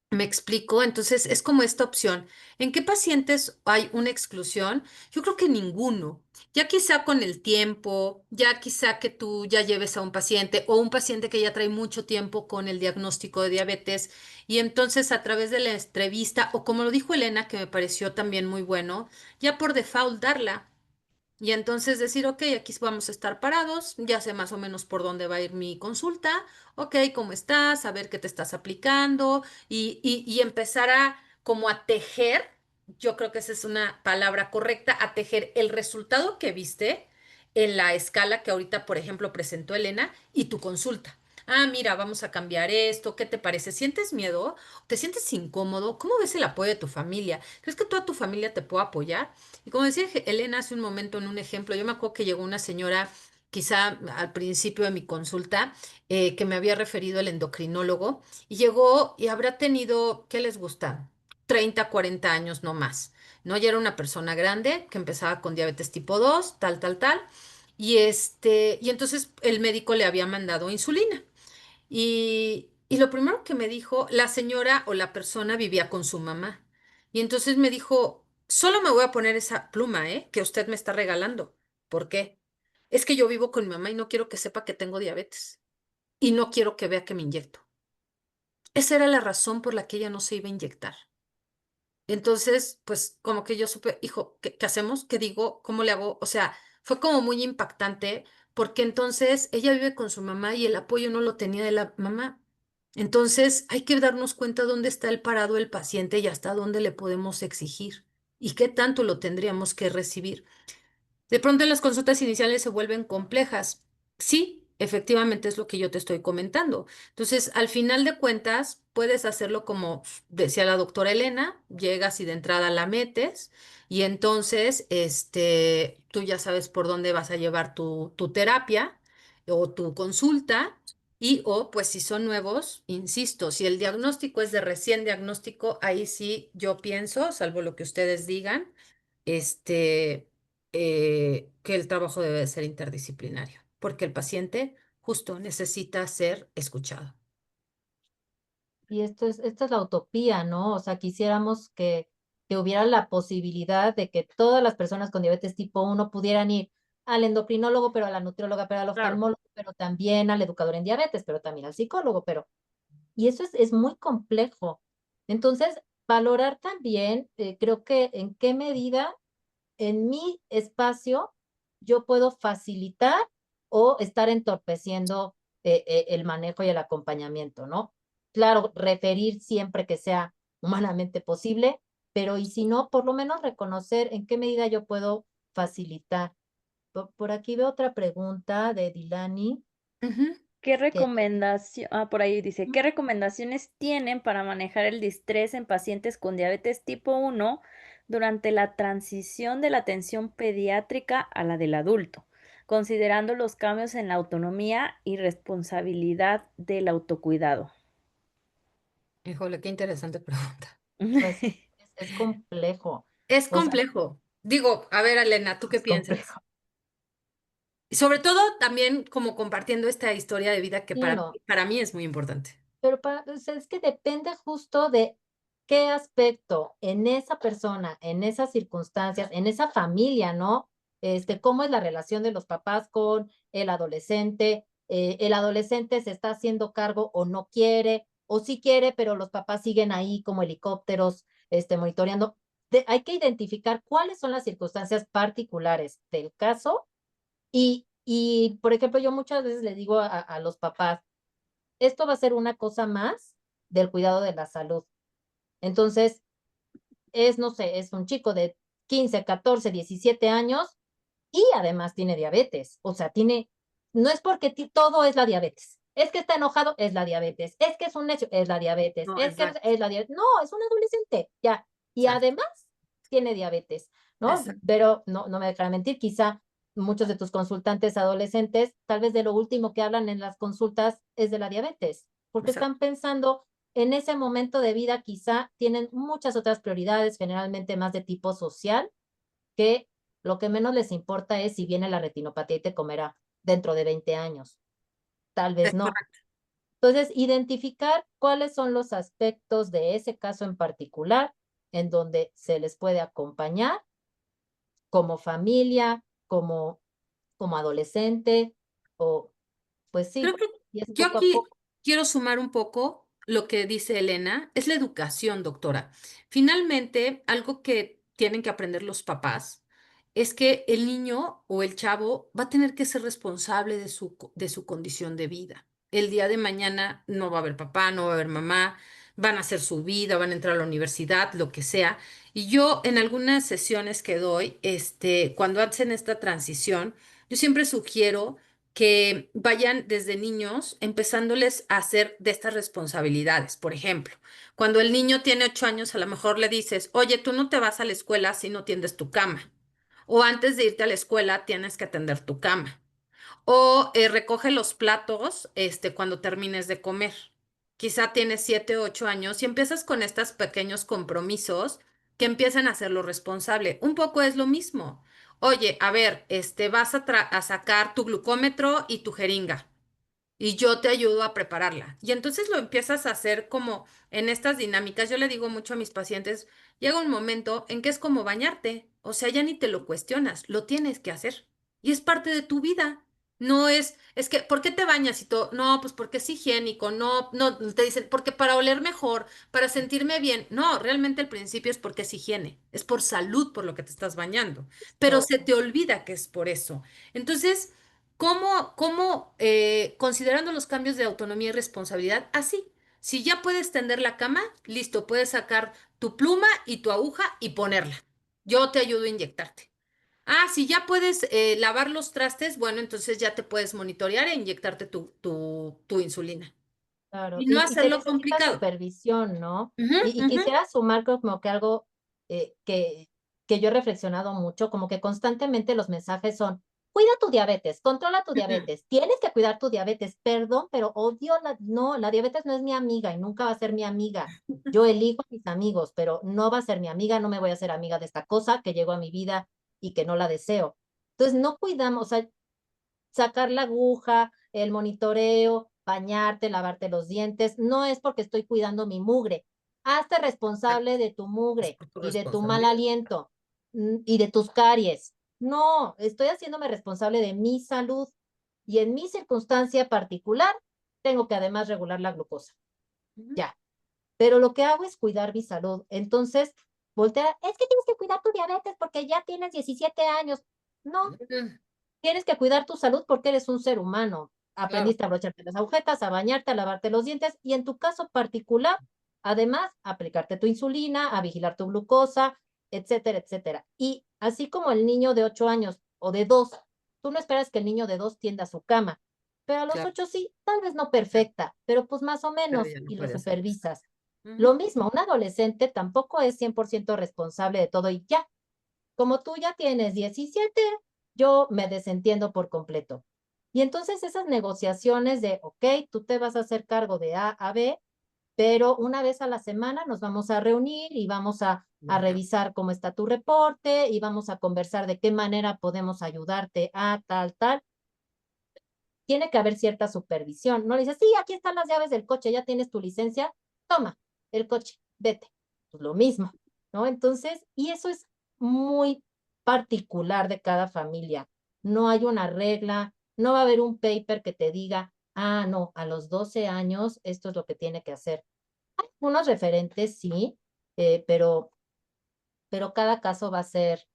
¿Me explico? Entonces es como esta opción. ¿En qué pacientes hay una exclusión? Yo creo que ninguno. Ya quizá con el tiempo, ya quizá que tú ya lleves a un paciente o un paciente que ya trae mucho tiempo con el diagnóstico de diabetes y entonces a través de la entrevista o como lo dijo Elena, que me pareció también muy bueno, ya por default darla. Y entonces decir, ok, aquí vamos a estar parados, ya sé más o menos por dónde va a ir mi consulta, ok, ¿cómo estás? A ver qué te estás aplicando y empezar a como a tejer, yo creo que esa es una palabra correcta, a tejer el resultado que viste en la escala que ahorita, por ejemplo, presentó Elena y tu consulta. Ah, mira, vamos a cambiar esto, ¿qué te parece? ¿Sientes miedo? ¿Te sientes incómodo? ¿Cómo ves el apoyo de tu familia? ¿Crees que toda tu familia te puede apoyar? Y como decía Elena hace un momento en un ejemplo, yo me acuerdo que llegó una señora, quizá al principio de mi consulta, que me había referido el endocrinólogo, y llegó y habrá tenido, ¿qué les gusta? 30, 40 años no más, ¿no? Ya era una persona grande que empezaba con diabetes tipo 2, tal, tal, tal, y entonces el médico le había mandado insulina. Y lo primero que me dijo, la señora o la persona vivía con su mamá. Y entonces me dijo, solo me voy a poner esa pluma, ¿eh? Que usted me está regalando. ¿Por qué? Es que yo vivo con mi mamá y no quiero que sepa que tengo diabetes. Y no quiero que vea que me inyecto. Esa era la razón por la que ella no se iba a inyectar. Entonces, pues como que yo supe, hijo, ¿qué hacemos? ¿Qué digo? ¿Cómo le hago? O sea, fue como muy impactante porque entonces ella vive con su mamá y el apoyo no lo tenía de la mamá. Entonces, hay que darnos cuenta dónde está el parado el paciente y hasta dónde le podemos exigir y qué tanto lo tendríamos que recibir. De pronto las consultas iniciales se vuelven complejas. Sí, efectivamente es lo que yo te estoy comentando. Entonces, al final de cuentas, puedes hacerlo como decía la doctora Elena, llegas y de entrada la metes y entonces, tú ya sabes por dónde vas a llevar tu terapia o tu consulta y o pues si son nuevos, insisto, si el diagnóstico es de recién diagnóstico, ahí sí yo pienso, salvo lo que ustedes digan, que el trabajo debe de ser interdisciplinario, porque el paciente justo necesita ser escuchado. Y esta es la utopía, ¿no? O sea, quisiéramos que hubiera la posibilidad de que todas las personas con diabetes tipo 1 pudieran ir al endocrinólogo, pero a la nutrióloga, pero al Claro. oftalmólogo, pero también al educador en diabetes, pero también al psicólogo, pero y eso es muy complejo. Entonces, valorar también, creo que en qué medida en mi espacio yo puedo facilitar o estar entorpeciendo el manejo y el acompañamiento, ¿no? Claro, referir siempre que sea humanamente posible, pero y si no, por lo menos reconocer en qué medida yo puedo facilitar. Por aquí veo otra pregunta de Dilani Ujú. ¿Qué que recomendación? Ah, por ahí dice, ¿qué recomendaciones tienen para manejar el distrés en pacientes con diabetes tipo 1 durante la transición de la atención pediátrica a la del adulto, considerando los cambios en la autonomía y responsabilidad del autocuidado? Híjole, qué interesante pregunta. pues es complejo, Es o sea, complejo. Digo, a ver, Elena, ¿tú qué es piensas? complejo. Y sobre todo también como compartiendo esta historia de vida que Sí, no, para mí es muy importante. pero o sea, es que depende justo de qué aspecto en esa persona, en esas circunstancias, en esa familia, ¿no? Cómo es la relación de los papás con el adolescente se está haciendo cargo o no quiere, o sí quiere, pero los papás siguen ahí como helicópteros, monitoreando. Hay que identificar cuáles son las circunstancias particulares del caso por ejemplo, yo muchas veces le digo a los papás, esto va a ser una cosa más del cuidado de la salud. Entonces, no sé, es un chico de 15, 14, 17 años y además tiene diabetes. O sea, no es porque todo es la diabetes. Es que está enojado, es la diabetes. Es que es un necio, es la diabetes. No, Es que exacto, es la diabetes. No, es un adolescente, ya. Y exacto, además tiene diabetes, ¿no? exacto, Pero no me dejará mentir, quizá muchos de tus consultantes adolescentes, tal vez de lo último que hablan en las consultas es de la diabetes, porque exacto. están pensando en ese momento de vida, quizá tienen muchas otras prioridades, generalmente más de tipo social, que lo que menos les importa es si viene la retinopatía y te comerá dentro de 20 años. Tal vez Es no. correcto. Entonces, identificar cuáles son los aspectos de ese caso en particular en donde se les puede acompañar como familia, como adolescente, o pues Creo sí, que y es yo poco a aquí poco. quiero sumar un poco lo que dice Elena, es la educación, doctora. Finalmente, algo que tienen que aprender los papás es que el niño o el chavo va a tener que ser responsable de su condición de vida. El día de mañana no va a haber papá, no va a haber mamá, van a hacer su vida, van a entrar a la universidad, lo que sea. Y yo en algunas sesiones que doy, cuando hacen esta transición, yo siempre sugiero que vayan desde niños empezándoles a hacer de estas responsabilidades. Por ejemplo, cuando el niño tiene 8 años, a lo mejor le dices, oye, tú no te vas a la escuela si no tiendes tu cama. O antes de irte a la escuela tienes que atender tu cama. O recoge los platos, cuando termines de comer. Quizá tienes 7 o 8 años y empiezas con estos pequeños compromisos que empiezan a hacerlo responsable. Un poco es lo mismo. Oye, a ver, vas a sacar tu glucómetro y tu jeringa y yo te ayudo a prepararla. Y entonces lo empiezas a hacer como en estas dinámicas. Yo le digo mucho a mis pacientes, llega un momento en que es como bañarte, o sea, ya ni te lo cuestionas, lo tienes que hacer. Y es parte de tu vida. No es que, ¿por qué te bañas y todo? No, pues porque es higiénico, no, no, te dicen, porque para oler mejor, para sentirme bien. No, realmente el principio es porque es higiene, es por salud por lo que te estás bañando, pero So, se te olvida que es por eso. Entonces, considerando los cambios de autonomía y responsabilidad, así, si ya puedes tender la cama, listo, puedes sacar tu pluma y tu aguja y ponerla. Yo te ayudo a inyectarte. Ah, si ya puedes lavar los trastes, bueno, entonces ya te puedes monitorear e inyectarte tu insulina. claro, Y no y se hacerlo necesita complicado. supervisión, ¿no? Ujú, Y ujú. quisiera sumar como que algo que yo he reflexionado mucho, como que constantemente los mensajes son, cuida tu diabetes, controla tu Ujú. diabetes, tienes que cuidar tu diabetes, perdón, pero odio no, la diabetes no es mi amiga y nunca va a ser mi amiga. Yo elijo a mis amigos, pero no va a ser mi amiga, no me voy a hacer amiga de esta cosa que llegó a mi vida y que no la deseo. Entonces, no cuidamos, o sea, sacar la aguja, el monitoreo, bañarte, lavarte los dientes, no es porque estoy cuidando mi mugre. Hazte responsable de tu Es mugre por tu y de tu mal responsabilidad. aliento y de tus caries. No, estoy haciéndome responsable de mi salud y en mi circunstancia particular tengo que además regular la glucosa. Ujú. Ya, pero lo que hago es cuidar mi salud. Entonces, voltea, es que tienes que cuidar tu diabetes porque ya tienes 17 años. No, Ujú. tienes que cuidar tu salud porque eres un ser humano. Claro, Aprendiste a abrocharte las agujetas, a bañarte, a lavarte los dientes y en tu caso particular, además, aplicarte tu insulina, a vigilar tu glucosa, etcétera, etcétera. Y así como el niño de 8 años o de 2, tú no esperas que el niño de 2 tienda su cama, pero a los claro, 8 sí, tal vez no perfecta, pero pues más o pero menos ya no y lo puede hacer eso. supervisas. Lo Ujú. mismo, un adolescente tampoco es 100% responsable de todo y ya, como tú ya tienes 17, yo me desentiendo por completo. Y entonces esas negociaciones de, ok, tú te vas a hacer cargo de A a B, pero una vez a la semana nos vamos a reunir y vamos a revisar cómo está tu reporte y vamos a conversar de qué manera podemos ayudarte a tal, tal. Tiene que haber cierta supervisión. No le dices, sí, aquí están las llaves del coche, ya tienes tu licencia, toma el coche, vete. Pues lo mismo, ¿no? Entonces, y eso es muy particular de cada familia. No hay una regla, no va a haber un paper que te diga, ah, no, a los 12 años esto es lo que tiene que hacer. Hay unos referentes, sí, pero cada caso va a ser,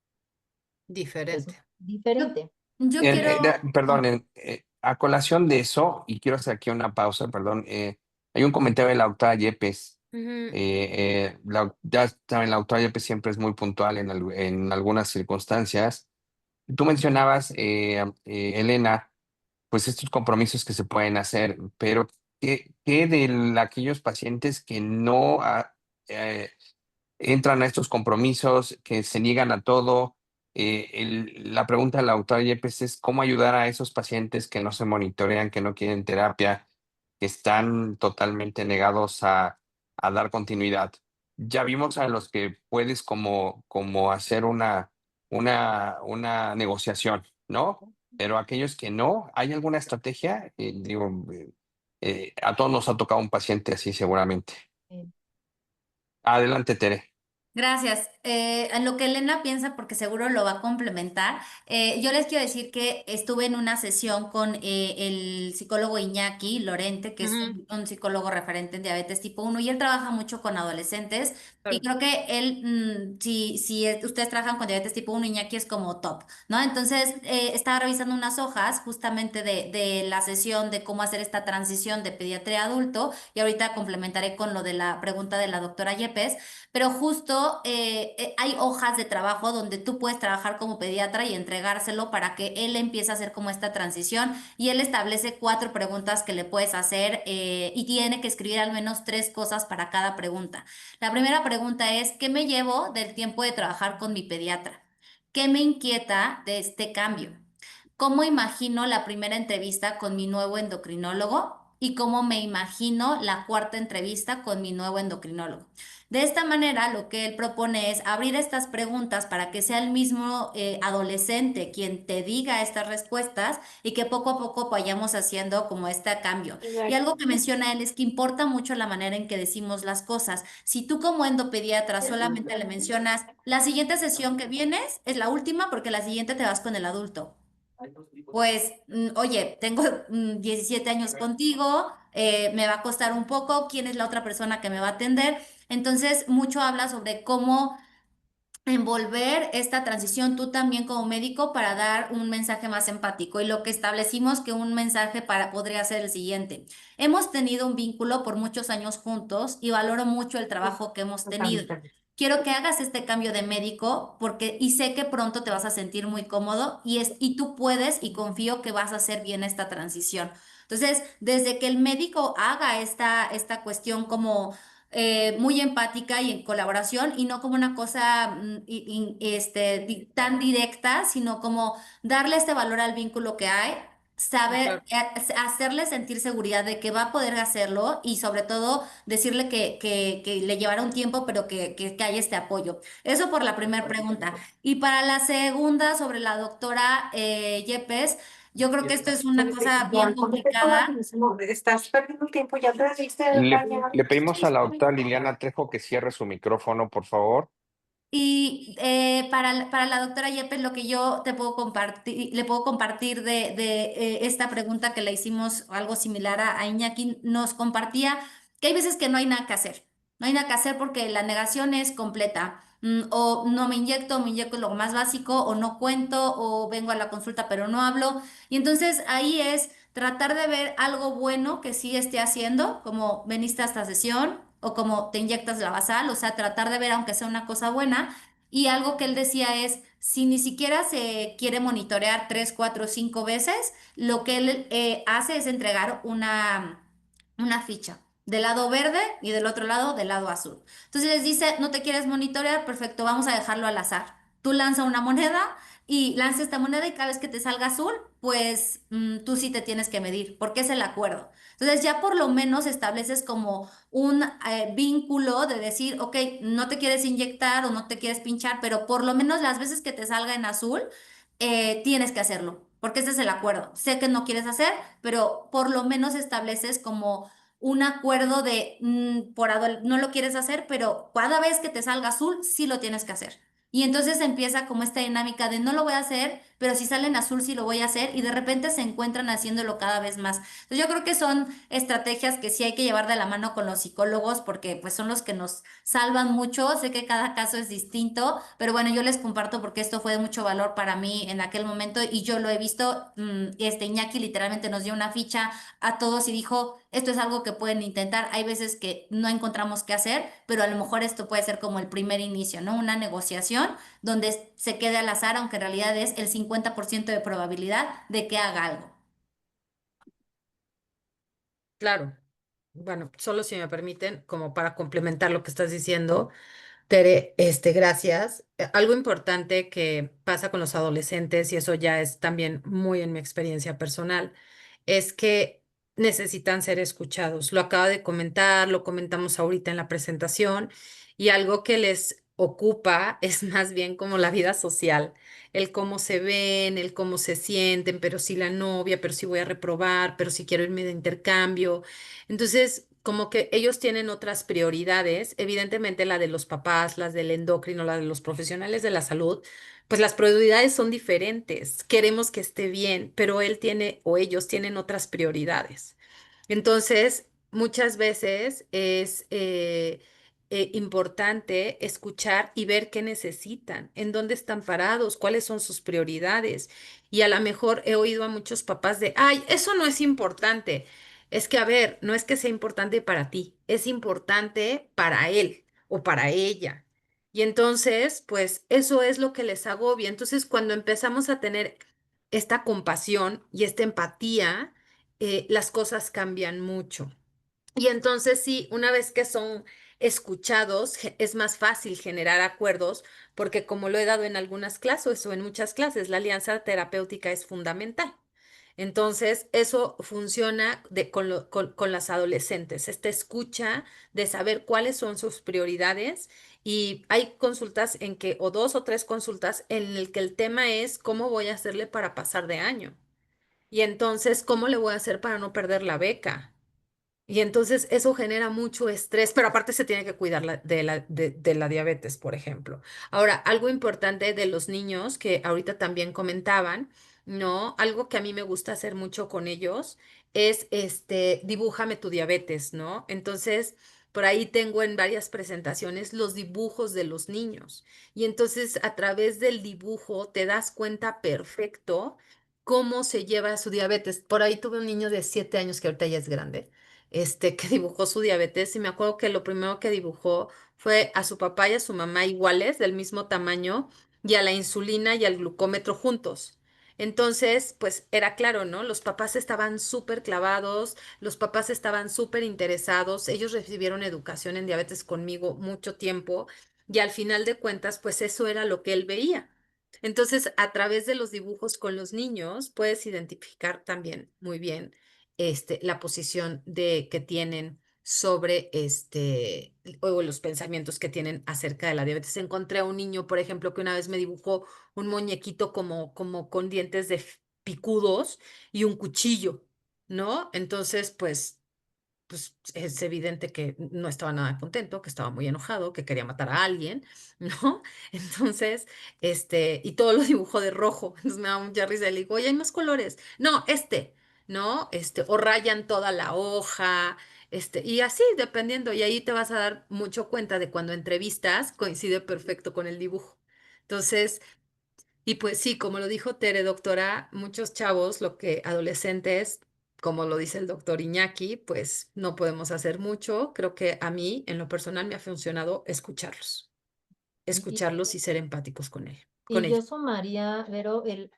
pues, Diferente. Yo, diferente. yo quiero, Perdón, a colación de eso, y quiero hacer aquí una pausa, perdón, hay un comentario de la doctora Yepes. Ujú. Ya saben, la doctora Yepes siempre es muy puntual en algunas circunstancias. Tú mencionabas, Elena, pues estos compromisos que se pueden hacer, pero ¿qué de aquellos pacientes que no entran a estos compromisos, que se niegan a todo? La pregunta de la doctora Yepes es cómo ayudar a esos pacientes que no se monitorean, que no quieren terapia, que están totalmente negados a dar continuidad. Ya vimos a los que puedes como hacer una negociación, ¿no? Pero aquellos que no, ¿hay alguna estrategia? Digo, A todos nos ha tocado un paciente así seguramente. Sí. Adelante, Tere. Gracias. En lo que Elena piensa, porque seguro lo va a complementar, yo les quiero decir que estuve en una sesión con el psicólogo Iñaki Lorente, que es Ujú, un psicólogo referente en diabetes tipo 1 y él trabaja mucho con adolescentes. Y claro. creo que él, si ustedes trabajan con diabetes tipo 1, Iñaki es como top, ¿no? Entonces, estaba revisando unas hojas justamente de la sesión de cómo hacer esta transición de pediatría a adulto, y ahorita complementaré con lo de la pregunta de la doctora Yepes. Pero justo hay hojas de trabajo donde tú puedes trabajar como pediatra y entregárselo para que él empiece a hacer como esta transición y él establece 4 preguntas que le puedes hacer y tiene que escribir al menos 3 cosas para cada pregunta. La primera pregunta es, ¿qué me llevo del tiempo de trabajar con mi pediatra? ¿Qué me inquieta de este cambio? ¿Cómo imagino la primera entrevista con mi nuevo endocrinólogo? ¿Y cómo me imagino la cuarta entrevista con mi nuevo endocrinólogo? De esta manera, lo que él propone es abrir estas preguntas para que sea el mismo adolescente quien te diga estas respuestas y que poco a poco vayamos haciendo como este cambio. Y algo que menciona él es que importa mucho la manera en que decimos las cosas. Si tú como endopediatra solamente le mencionas, la siguiente sesión que vienes es la última porque la siguiente te vas con el adulto. Pues, oye, tengo 17 años contigo, me va a costar un poco, ¿quién es la otra persona que me va a atender? Entonces, mucho habla sobre cómo envolver esta transición tú también como médico para dar un mensaje más empático. Y lo que establecimos que un mensaje podría ser el siguiente. Hemos tenido un vínculo por muchos años juntos y valoro mucho el trabajo que hemos tenido. Quiero que hagas este cambio de médico porque y sé que pronto te vas a sentir muy cómodo y tú puedes y confío que vas a hacer bien esta transición. Entonces, desde que el médico haga esta cuestión como muy empática y en colaboración y no como una cosa tan directa, sino como darle este valor al vínculo que hay, saber, Claro. hacerle sentir seguridad de que va a poder hacerlo y sobre todo decirle que le llevará un tiempo, pero que hay este apoyo. Eso por la primera pregunta. Y para la segunda, sobre la doctora Yepes, yo creo que esto es una cosa bien complicada. Estás perdiendo el tiempo, ya te diste Le pedimos a la doctora Liliana Trejo que cierre su micrófono, por favor. Y para la doctora Yepes, lo que yo te puedo compartir, le puedo compartir de esta pregunta que le hicimos, algo similar a Iñaki, nos compartía que hay veces que no hay nada que hacer. No hay nada que hacer porque la negación es completa. O no me inyecto lo más básico, o no cuento, o vengo a la consulta pero no hablo. Y entonces ahí es tratar de ver algo bueno que sí esté haciendo, como veniste a esta sesión o como te inyectas la basal, o sea, tratar de ver aunque sea una cosa buena. Y algo que él decía es, si ni siquiera se quiere monitorear 3, 4, 5 veces, lo que él hace es entregar una ficha del lado verde y del otro lado del lado azul. Entonces les dice, no te quieres monitorear, perfecto, vamos a dejarlo al azar. Tú lanza una moneda y lanza esta moneda y cada vez que te salga azul, pues tú sí te tienes que medir, porque es el acuerdo. Entonces ya por lo menos estableces como un vínculo de decir, ok, no te quieres inyectar o no te quieres pinchar, pero por lo menos las veces que te salga en azul, tienes que hacerlo, porque ese es el acuerdo. Sé que no quieres hacer, pero por lo menos estableces como un acuerdo de, no lo quieres hacer, pero cada vez que te salga azul, sí lo tienes que hacer. Y entonces empieza como esta dinámica de no lo voy a hacer, pero si sale en azul sí lo voy a hacer y de repente se encuentran haciéndolo cada vez más. Entonces yo creo que son estrategias que sí hay que llevar de la mano con los psicólogos porque pues son los que nos salvan mucho. Sé que cada caso es distinto, pero bueno, yo les comparto porque esto fue de mucho valor para mí en aquel momento y yo lo he visto. Iñaki literalmente nos dio una ficha a todos y dijo, esto es algo que pueden intentar. Hay veces que no encontramos qué hacer, pero a lo mejor esto puede ser como el primer inicio, ¿no? Una negociación donde se quede al azar, aunque en realidad es el 50% de probabilidad de que haga algo. Claro. Bueno, solo si me permiten, como para complementar lo que estás diciendo, Tere, gracias. Algo importante que pasa con los adolescentes, y eso ya es también muy en mi experiencia personal, es que necesitan ser escuchados. Lo acaba de comentar, lo comentamos ahorita en la presentación, y algo que les ocupa es más bien como la vida social, el cómo se ven, el cómo se sienten, pero si la novia, pero si voy a reprobar, pero si quiero irme de intercambio. Entonces, como que ellos tienen otras prioridades, evidentemente la de los papás, las del endocrino, la de los profesionales de la salud, pues las prioridades son diferentes. Queremos que esté bien, pero él tiene o ellos tienen otras prioridades. Entonces, muchas veces es importante escuchar y ver qué necesitan, en dónde están parados, cuáles son sus prioridades. Y a lo mejor he oído a muchos papás de, ay, eso no es importante. Es que, a ver, no es que sea importante para ti, es importante para él o para ella. Y entonces, pues eso es lo que les agobia. Entonces, cuando empezamos a tener esta compasión y esta empatía, las cosas cambian mucho. Y entonces sí, una vez que son escuchados, es más fácil generar acuerdos, porque como lo he dado en algunas clases o en muchas clases, la alianza terapéutica es fundamental. Entonces, eso funciona con las adolescentes, esta escucha de saber cuáles son sus prioridades y hay consultas en que, o 2 o 3 consultas en el que el tema es cómo voy a hacerle para pasar de año. Y entonces, ¿cómo le voy a hacer para no perder la beca? Y entonces eso genera mucho estrés, pero aparte se tiene que cuidar de la diabetes, por ejemplo. Ahora, algo importante de los niños que ahorita también comentaban, ¿no? Algo que a mí me gusta hacer mucho con ellos es dibújame tu diabetes, ¿no? Entonces, por ahí tengo en varias presentaciones los dibujos de los niños. Y entonces a través del dibujo te das cuenta perfecto cómo se lleva su diabetes. Por ahí tuve un niño de 7 años que ahorita ya es grande que dibujó su diabetes y me acuerdo que lo primero que dibujó fue a su papá y a su mamá iguales, del mismo tamaño, y a la insulina y al glucómetro juntos. Entonces, pues era claro, ¿no? Los papás estaban súper clavados, los papás estaban súper interesados, ellos recibieron educación en diabetes conmigo mucho tiempo y al final de cuentas, pues eso era lo que él veía. Entonces, a través de los dibujos con los niños, puedes identificar también muy bien la posición que tienen sobre o los pensamientos que tienen acerca de la diabetes. Encontré a un niño, por ejemplo, que una vez me dibujó un muñequito como con dientes de picudos y un cuchillo, ¿no? Entonces, pues es evidente que no estaba nada contento, que estaba muy enojado, que quería matar a alguien, ¿no? Entonces, y todo lo dibujó de rojo. Entonces me daba mucha risa y le digo, oye, hay más colores. No, ¿no? O rayan toda la hoja, y así, dependiendo. Y ahí te vas a dar mucho cuenta de cuando entrevistas, coincide perfecto con el dibujo. Entonces, y pues sí, como lo dijo Tere, doctora, muchos chavos, adolescentes, como lo dice el doctor Iñaki, pues no podemos hacer mucho. Creo que a mí, en lo personal, me ha funcionado Y, escucharlos y ser empáticos con y yo ellos. sumaría, Vero, el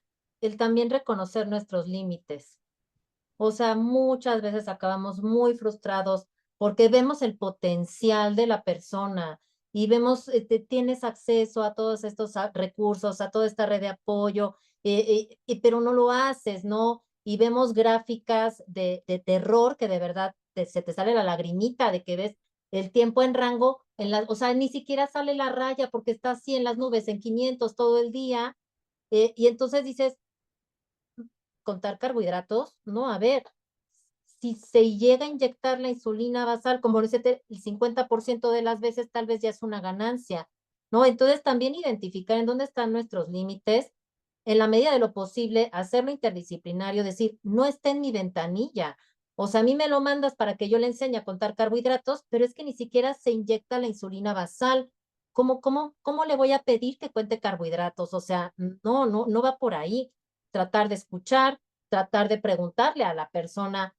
también reconocer nuestros límites. O sea, muchas veces acabamos muy frustrados porque vemos el potencial de la persona y vemos, tienes acceso a todos estos recursos, a toda esta red de apoyo, pero no lo haces, ¿no? Y vemos gráficas de terror que de verdad se te sale la lagrimita de que ves el tiempo en rango, o sea, ni siquiera sale la raya porque está así en las nubes, en 500 todo el día, y entonces dices, contar carbohidratos, no, a ver, si se llega a inyectar la insulina basal, como dice, el 50% de las veces tal vez ya es una ganancia, ¿no? Entonces también identificar en dónde están nuestros límites, en la medida de lo posible, hacerlo interdisciplinario, decir, no está en mi ventanilla. O sea, a mí me lo mandas para que yo le enseñe a contar carbohidratos, pero es que ni siquiera se inyecta la insulina basal. ¿Cómo le voy a pedir que cuente carbohidratos? O sea, no va por ahí. Tratar de escuchar, tratar de preguntarle a la persona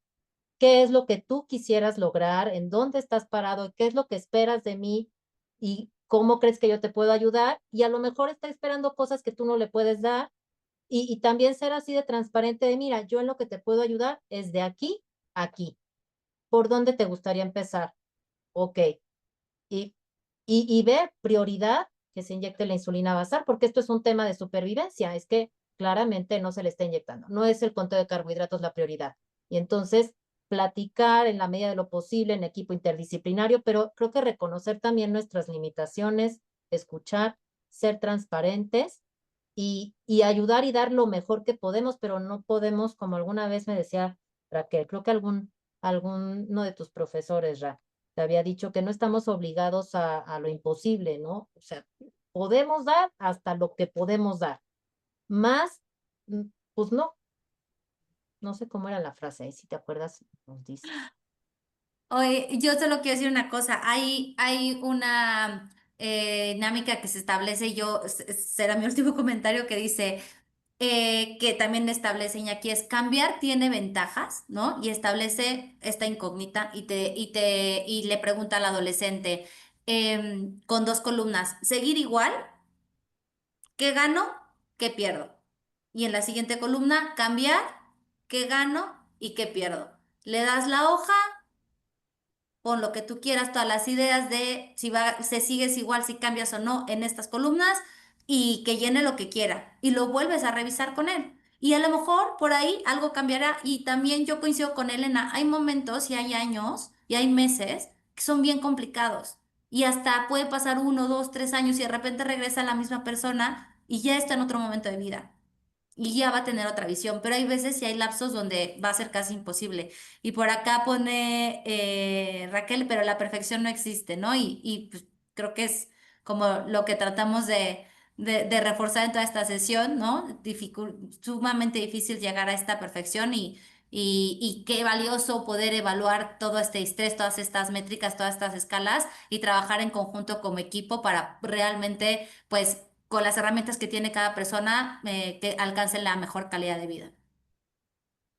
qué es lo que tú quisieras lograr, en dónde estás parado, qué es lo que esperas de mí y cómo crees que yo te puedo ayudar. Y a lo mejor está esperando cosas que tú no le puedes dar. Y también ser así de transparente de, mira, yo en lo que te puedo ayudar es de aquí a aquí. ¿Por dónde te gustaría empezar? Ok. Y, y ver prioridad que se inyecte la insulina basal, porque esto es un tema de supervivencia. Es que claramente no se le está inyectando. No es el conteo de carbohidratos la prioridad. Y entonces platicar en la medida de lo posible en equipo interdisciplinario, pero creo que reconocer también nuestras limitaciones, escuchar, ser transparentes y ayudar y dar lo mejor que podemos, pero no podemos, como alguna vez me decía Raquel, creo que uno de tus profesores, te había dicho que no estamos obligados a lo imposible, ¿no? O sea, podemos dar hasta lo que podemos dar. Más, pues no sé cómo era la frase, si te acuerdas, nos dices. Oye, yo solo quiero decir una cosa, hay una dinámica que se establece, será mi último comentario, que dice que también establece Iñaki, es cambiar tiene ventajas, ¿no? Y establece esta incógnita y le pregunta al adolescente con dos columnas, ¿seguir igual? ¿Qué gano? ¿Qué pierdo? Y en la siguiente columna, cambiar, ¿qué gano y qué pierdo? Le das la hoja, pon lo que tú quieras, todas las ideas de si sigues igual, si cambias o no en estas columnas y que llene lo que quiera y lo vuelves a revisar con él. Y a lo mejor por ahí algo cambiará y también yo coincido con Elena, hay momentos y hay años y hay meses que son bien complicados y hasta puede pasar 1, 2, 3 años y de repente regresa la misma persona y ya está en otro momento de vida y ya va a tener otra visión, pero hay veces y hay lapsos donde va a ser casi imposible. Y por acá pone Raquel, pero la perfección no existe, ¿no? Y pues, creo que es como lo que tratamos de reforzar en toda esta sesión, ¿no? Sumamente difícil llegar a esta perfección y qué valioso poder evaluar todo este estrés, todas estas métricas, todas estas escalas y trabajar en conjunto como equipo para realmente, pues, con las herramientas que tiene cada persona, que alcancen la mejor calidad de vida.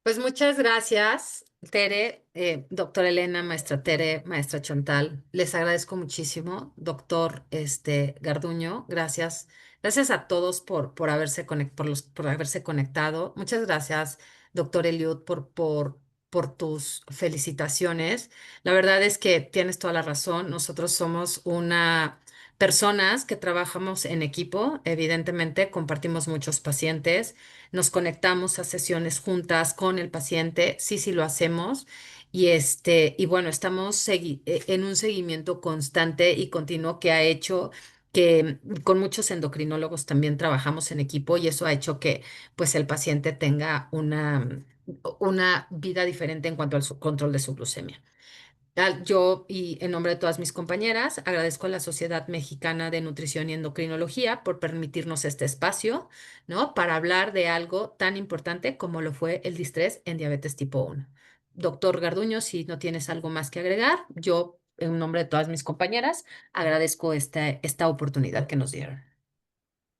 Pues muchas gracias, Tere, doctora Elena, maestra Tere, maestra Chantal. Les agradezco muchísimo, doctor Garduño. Gracias. Gracias a todos por por haberse conectado. Muchas gracias, doctor Eliud, por tus felicitaciones. La verdad es que tienes toda la razón. Nosotros somos personas que trabajamos en equipo. Evidentemente, compartimos muchos pacientes, nos conectamos a sesiones juntas con el paciente, sí, sí lo hacemos. Y bueno, estamos en un seguimiento constante y continuo que ha hecho que con muchos endocrinólogos también trabajamos en equipo y eso ha hecho que pues el paciente tenga una vida diferente en cuanto al control de su glucemia. Yo y en nombre de todas mis compañeras agradezco a la Sociedad Mexicana de Nutrición y Endocrinología por permitirnos este espacio, ¿no? Para hablar de algo tan importante como lo fue el distrés en diabetes tipo 1. Doctor Garduño, si no tienes algo más que agregar, yo en nombre de todas mis compañeras agradezco esta oportunidad que nos dieron.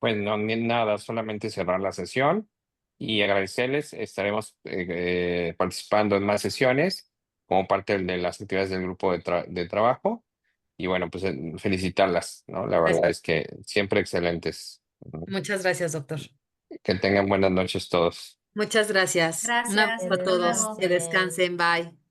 Pues no, nada, solamente cerrar la sesión y agradecerles. Estaremos participando en más sesiones como parte de las actividades del grupo de trabajo. Y bueno, pues felicitarlas, ¿no? La verdad es que siempre excelentes. Muchas gracias, doctor. Que tengan buenas noches todos. Muchas gracias. Un Gracias, abrazo a hasta todos. luego. Que descansen. Bye.